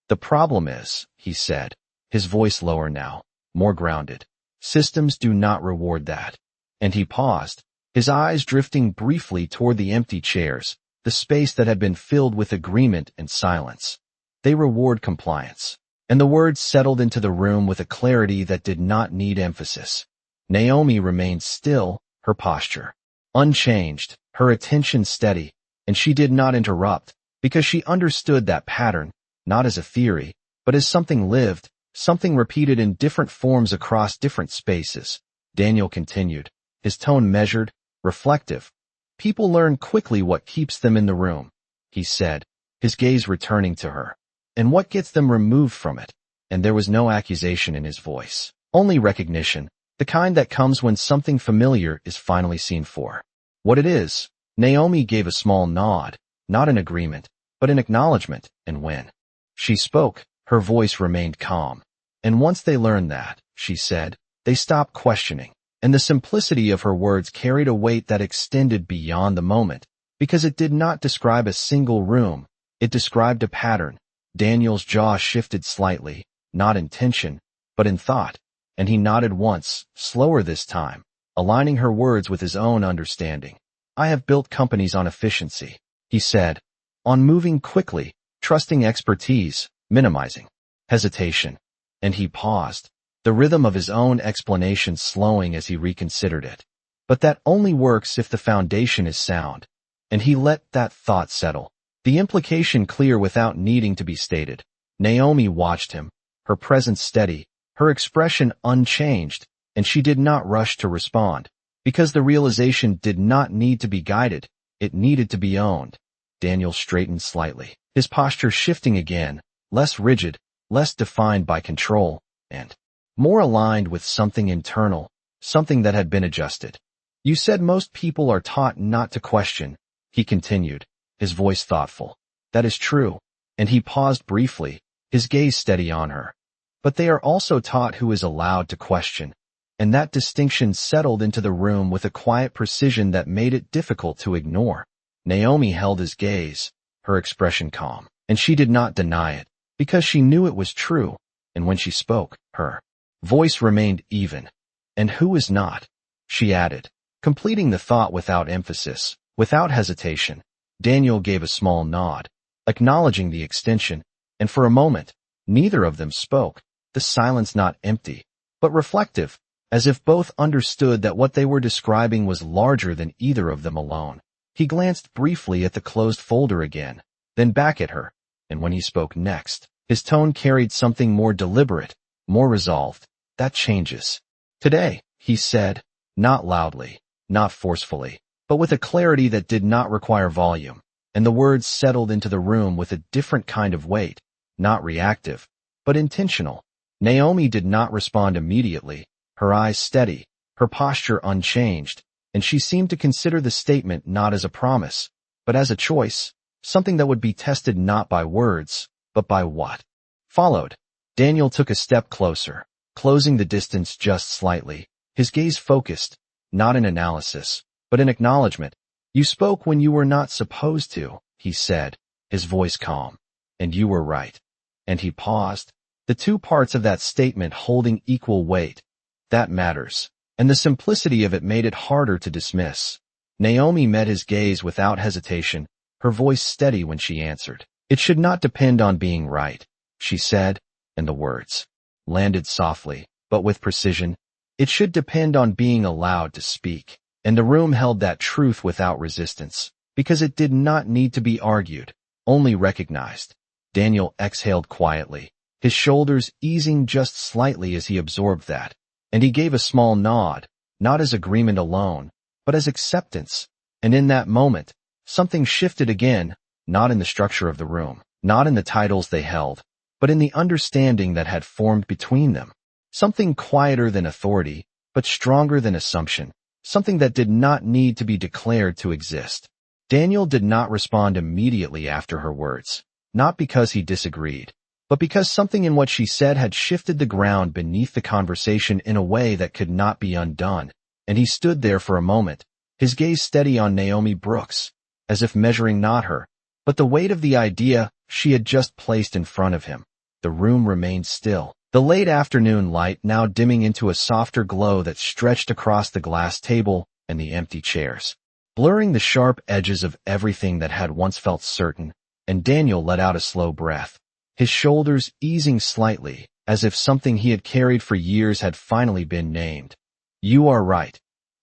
The problem is, he said, his voice lower now, more grounded. Systems do not reward that. And he paused, his eyes drifting briefly toward the empty chairs, the space that had been filled with agreement and silence. They reward compliance. And the words settled into the room with a clarity that did not need emphasis. Naomi remained still, her posture unchanged, her attention steady, and she did not interrupt, because she understood that pattern, not as a theory, but as something lived, something repeated in different forms across different spaces. Daniel continued, his tone measured, reflective. People learn quickly what keeps them in the room, he said, his gaze returning to her, and what gets them removed from it. And there was no accusation in his voice, only recognition, the kind that comes when something familiar is finally seen for what it is. Naomi gave a small nod, not in agreement, but in acknowledgement, and when she spoke, her voice remained calm. And once they learned that, she said, they stopped questioning, and the simplicity of her words carried a weight that extended beyond the moment, because it did not describe a single room, it described a pattern. Daniel's jaw shifted slightly, not in tension, but in thought, and he nodded once, slower this time, aligning her words with his own understanding. I have built companies on efficiency, he said, on moving quickly, trusting expertise, minimizing hesitation. And he paused, the rhythm of his own explanation slowing as he reconsidered it. But that only works if the foundation is sound. And he let that thought settle, the implication clear without needing to be stated. Naomi watched him, her presence steady, her expression unchanged, and she did not rush to respond, because the realization did not need to be guided, it needed to be owned. Daniel straightened slightly, his posture shifting again, less rigid, less defined by control, and more aligned with something internal, something that had been adjusted. You said most people are taught not to question, he continued, his voice thoughtful. That is true, and he paused briefly, his gaze steady on her. But they are also taught who is allowed to question, and that distinction settled into the room with a quiet precision that made it difficult to ignore. Naomi held his gaze, her expression calm, and she did not deny it, because she knew it was true, and when she spoke, her voice remained even. And who is not? She added, completing the thought without emphasis, without hesitation. Daniel gave a small nod, acknowledging the extension, and for a moment, neither of them spoke, the silence not empty, but reflective, as if both understood that what they were describing was larger than either of them alone. He glanced briefly at the closed folder again, then back at her, and when he spoke next, his tone carried something more deliberate, more resolved. That changes. Today, he said, not loudly, not forcefully, but with a clarity that did not require volume, and the words settled into the room with a different kind of weight, not reactive, but intentional. Naomi did not respond immediately, her eyes steady, her posture unchanged, and she seemed to consider the statement not as a promise, but as a choice, something that would be tested not by words, but by what followed. Daniel took a step closer, closing the distance just slightly, his gaze focused, not in analysis, but in acknowledgement. You spoke when you were not supposed to, he said, his voice calm. And you were right. And he paused, the two parts of that statement holding equal weight. That matters. And the simplicity of it made it harder to dismiss. Naomi met his gaze without hesitation, her voice steady when she answered. It should not depend on being right, she said, and the words landed softly, but with precision. It should depend on being allowed to speak. And the room held that truth without resistance, because it did not need to be argued, only recognized. Daniel exhaled quietly, his shoulders easing just slightly as he absorbed that, and he gave a small nod, not as agreement alone, but as acceptance. And in that moment, something shifted again, not in the structure of the room, not in the titles they held, but in the understanding that had formed between them. Something quieter than authority, but stronger than assumption. Something that did not need to be declared to exist. Daniel did not respond immediately after her words, not because he disagreed, but because something in what she said had shifted the ground beneath the conversation in a way that could not be undone, and he stood there for a moment, his gaze steady on Naomi Brooks, as if measuring not her, but the weight of the idea she had just placed in front of him. The room remained still, the late afternoon light now dimming into a softer glow that stretched across the glass table and the empty chairs, blurring the sharp edges of everything that had once felt certain, and Daniel let out a slow breath, his shoulders easing slightly, as if something he had carried for years had finally been named. You are right,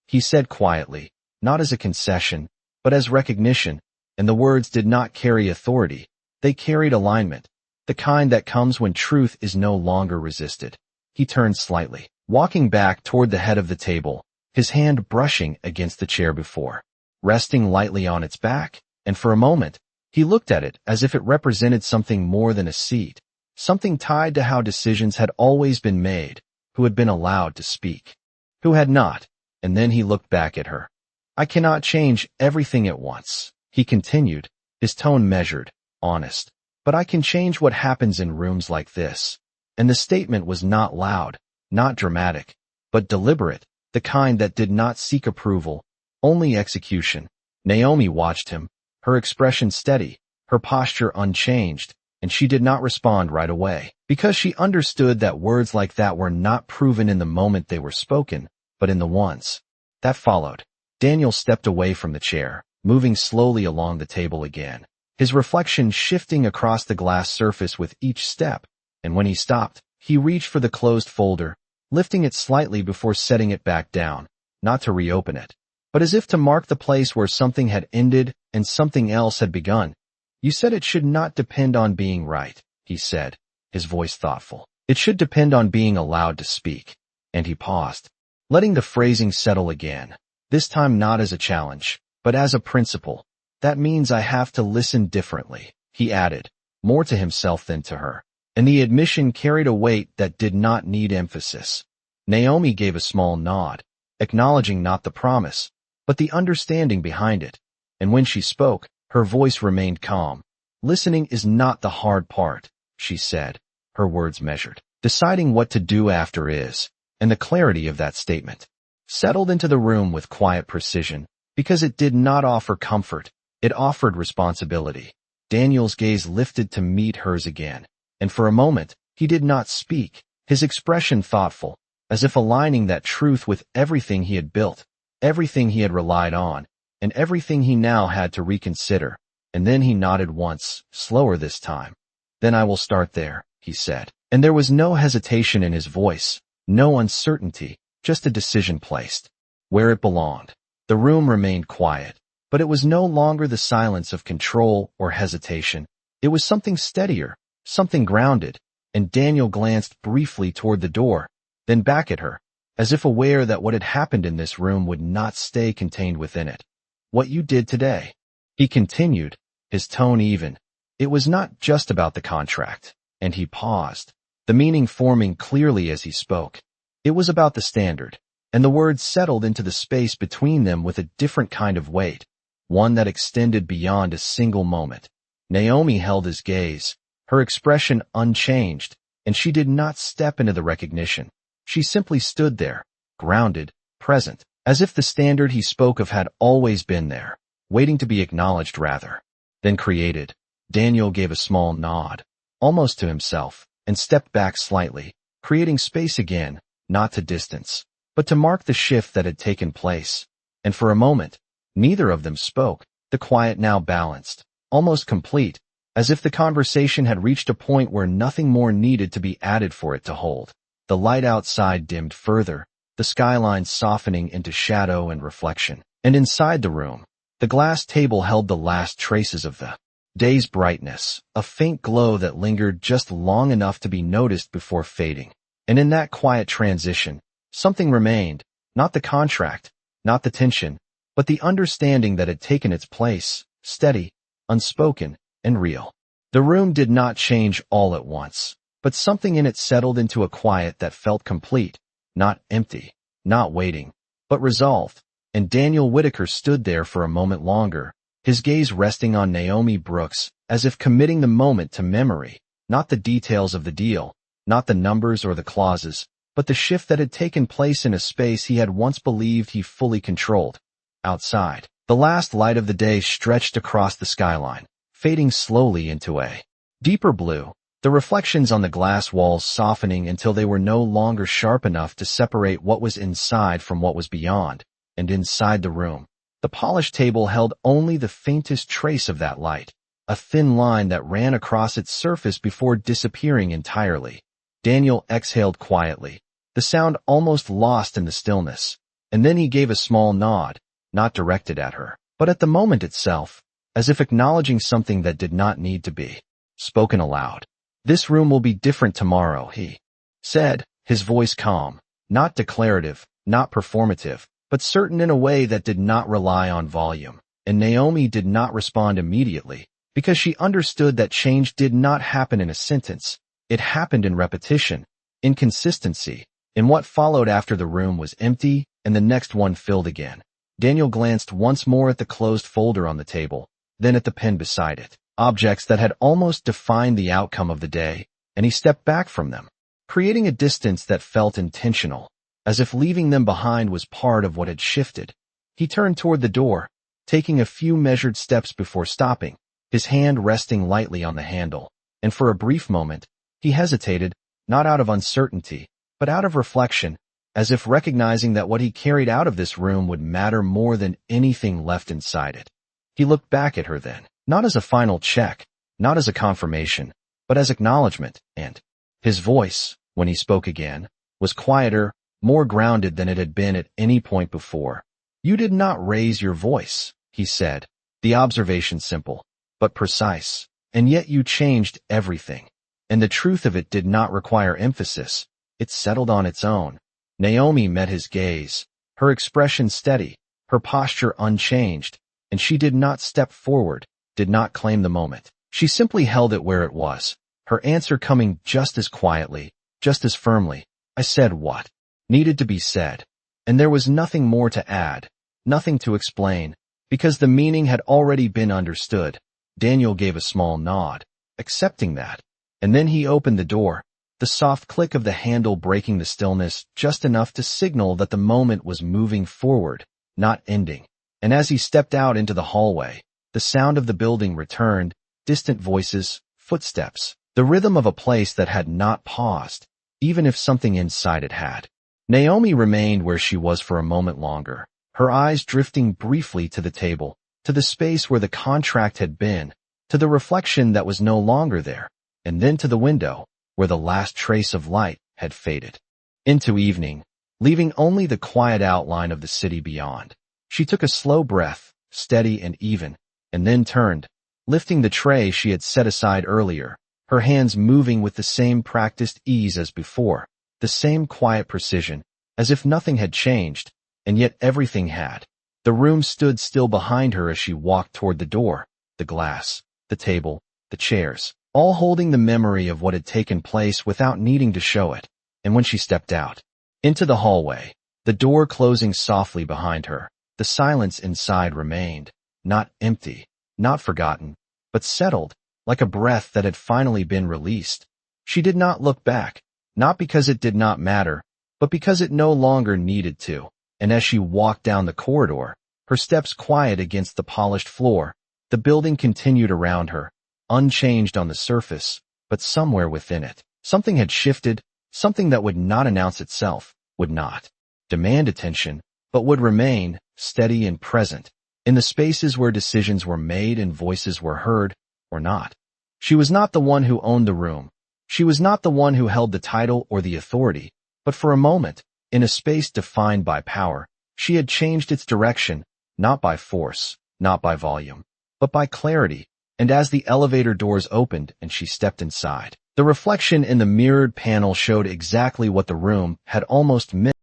he said quietly, not as a concession, but as recognition, and the words did not carry authority, they carried alignment. The kind that comes when truth is no longer resisted. He turned slightly, walking back toward the head of the table, his hand brushing against the chair before, resting lightly on its back, and for a moment, he looked at it as if it represented something more than a seat, something tied to how decisions had always been made, who had been allowed to speak, who had not, and then he looked back at her. I cannot change everything at once, he continued, his tone measured, honest. But I can change what happens in rooms like this. And the statement was not loud, not dramatic, but deliberate, the kind that did not seek approval, only execution. Naomi watched him, her expression steady, her posture unchanged, and she did not respond right away, because she understood that words like that were not proven in the moment they were spoken, but in the ones that followed. Daniel stepped away from the chair, moving slowly along the table again, his reflection shifting across the glass surface with each step, and when he stopped, he reached for the closed folder, lifting it slightly before setting it back down, not to reopen it, but as if to mark the place where something had ended and something else had begun. You said it should not depend on being right, he said, his voice thoughtful. It should depend on being allowed to speak. And he paused, letting the phrasing settle again, this time not as a challenge, but as a principle. That means I have to listen differently, he added, more to himself than to her, and the admission carried a weight that did not need emphasis. Naomi gave a small nod, acknowledging not the promise, but the understanding behind it, and when she spoke, her voice remained calm. Listening is not the hard part, she said, her words measured. Deciding what to do after is, and the clarity of that statement settled into the room with quiet precision, because it did not offer comfort. It offered responsibility. Daniel's gaze lifted to meet hers again, and for a moment, he did not speak, his expression thoughtful, as if aligning that truth with everything he had built, everything he had relied on, and everything he now had to reconsider. And then he nodded once, slower this time. "Then I will start there," he said. And there was no hesitation in his voice, no uncertainty, just a decision placed where it belonged. The room remained quiet, but it was no longer the silence of control or hesitation. It was something steadier, something grounded, and Daniel glanced briefly toward the door, then back at her, as if aware that what had happened in this room would not stay contained within it. "What you did today," he continued, his tone even. "It was not just about the contract," and he paused, the meaning forming clearly as he spoke. "It was about the standard," and the words settled into the space between them with a different kind of weight, one that extended beyond a single moment. Naomi held his gaze, her expression unchanged, and she did not step into the recognition. She simply stood there, grounded, present, as if the standard he spoke of had always been there, waiting to be acknowledged rather than created. Daniel gave a small nod, almost to himself, and stepped back slightly, creating space again, not to distance, but to mark the shift that had taken place. And for a moment, neither of them spoke, the quiet now balanced, almost complete, as if the conversation had reached a point where nothing more needed to be added for it to hold. The light outside dimmed further, the skyline softening into shadow and reflection. And inside the room, the glass table held the last traces of the day's brightness, a faint glow that lingered just long enough to be noticed before fading. And in that quiet transition, something remained, not the contract, not the tension, but the understanding that had taken its place, steady, unspoken, and real. The room did not change all at once, but something in it settled into a quiet that felt complete, not empty, not waiting, but resolved. And Daniel Whitaker stood there for a moment longer, his gaze resting on Naomi Brooks, as if committing the moment to memory, not the details of the deal, not the numbers or the clauses, but the shift that had taken place in a space he had once believed he fully controlled. Outside, the last light of the day stretched across the skyline, fading slowly into a deeper blue, the reflections on the glass walls softening until they were no longer sharp enough to separate what was inside from what was beyond. And inside the room, the polished table held only the faintest trace of that light, a thin line that ran across its surface before disappearing entirely. Daniel exhaled quietly, the sound almost lost in the stillness, and then he gave a small nod, not directed at her, but at the moment itself, as if acknowledging something that did not need to be spoken aloud. "This room will be different tomorrow," he said, his voice calm, not declarative, not performative, but certain in a way that did not rely on volume. And Naomi did not respond immediately, because she understood that change did not happen in a sentence. It happened in repetition, in consistency, in what followed after the room was empty and the next one filled again. Daniel glanced once more at the closed folder on the table, then at the pen beside it, objects that had almost defined the outcome of the day, and he stepped back from them, creating a distance that felt intentional, as if leaving them behind was part of what had shifted. He turned toward the door, taking a few measured steps before stopping, his hand resting lightly on the handle, and for a brief moment, he hesitated, not out of uncertainty, but out of reflection, as if recognizing that what he carried out of this room would matter more than anything left inside it. He looked back at her then, not as a final check, not as a confirmation, but as acknowledgement, and his voice, when he spoke again, was quieter, more grounded than it had been at any point before. "You did not raise your voice," he said, the observation simple, but precise, and yet you changed everything. And the truth of it did not require emphasis, it settled on its own. Naomi met his gaze, her expression steady, her posture unchanged, and she did not step forward, did not claim the moment. She simply held it where it was, her answer coming just as quietly, just as firmly. "I said what needed to be said, and there was nothing more to add, nothing to explain, because the meaning had already been understood." Daniel gave a small nod, accepting that, and then he opened the door, the soft click of the handle breaking the stillness just enough to signal that the moment was moving forward, not ending. And as he stepped out into the hallway, The sound of the building returned, distant voices, footsteps, the rhythm of a place that had not paused, even if something inside it had. Naomi remained where she was for a moment longer, her eyes drifting briefly to the table, to the space where the contract had been, to the reflection that was no longer there, and then to the window, where the last trace of light had faded. Into evening, leaving only the quiet outline of the city beyond. She took a slow breath, steady and even, and then turned, lifting the tray she had set aside earlier, her hands moving with the same practiced ease as before, the same quiet precision, as if nothing had changed, and yet everything had. The room stood still behind her as she walked toward the door, the glass, the table, the chairs, all holding the memory of what had taken place without needing to show it. And when she stepped out into the hallway, the door closing softly behind her, the silence inside remained, not empty, not forgotten, but settled, like a breath that had finally been released. She did not look back, not because it did not matter, but because it no longer needed to, and as she walked down the corridor, her steps quiet against the polished floor, the building continued around her, unchanged on the surface, but somewhere within it, something had shifted, something that would not announce itself, would not demand attention, but would remain, steady and present, in the spaces where decisions were made and voices were heard, or not. She was not the one who owned the room. She was not the one who held the title or the authority, but for a moment, in a space defined by power, she had changed its direction, not by force, not by volume, but by clarity, and as the elevator doors opened and she stepped inside, the reflection in the mirrored panel showed exactly what the room had almost missed.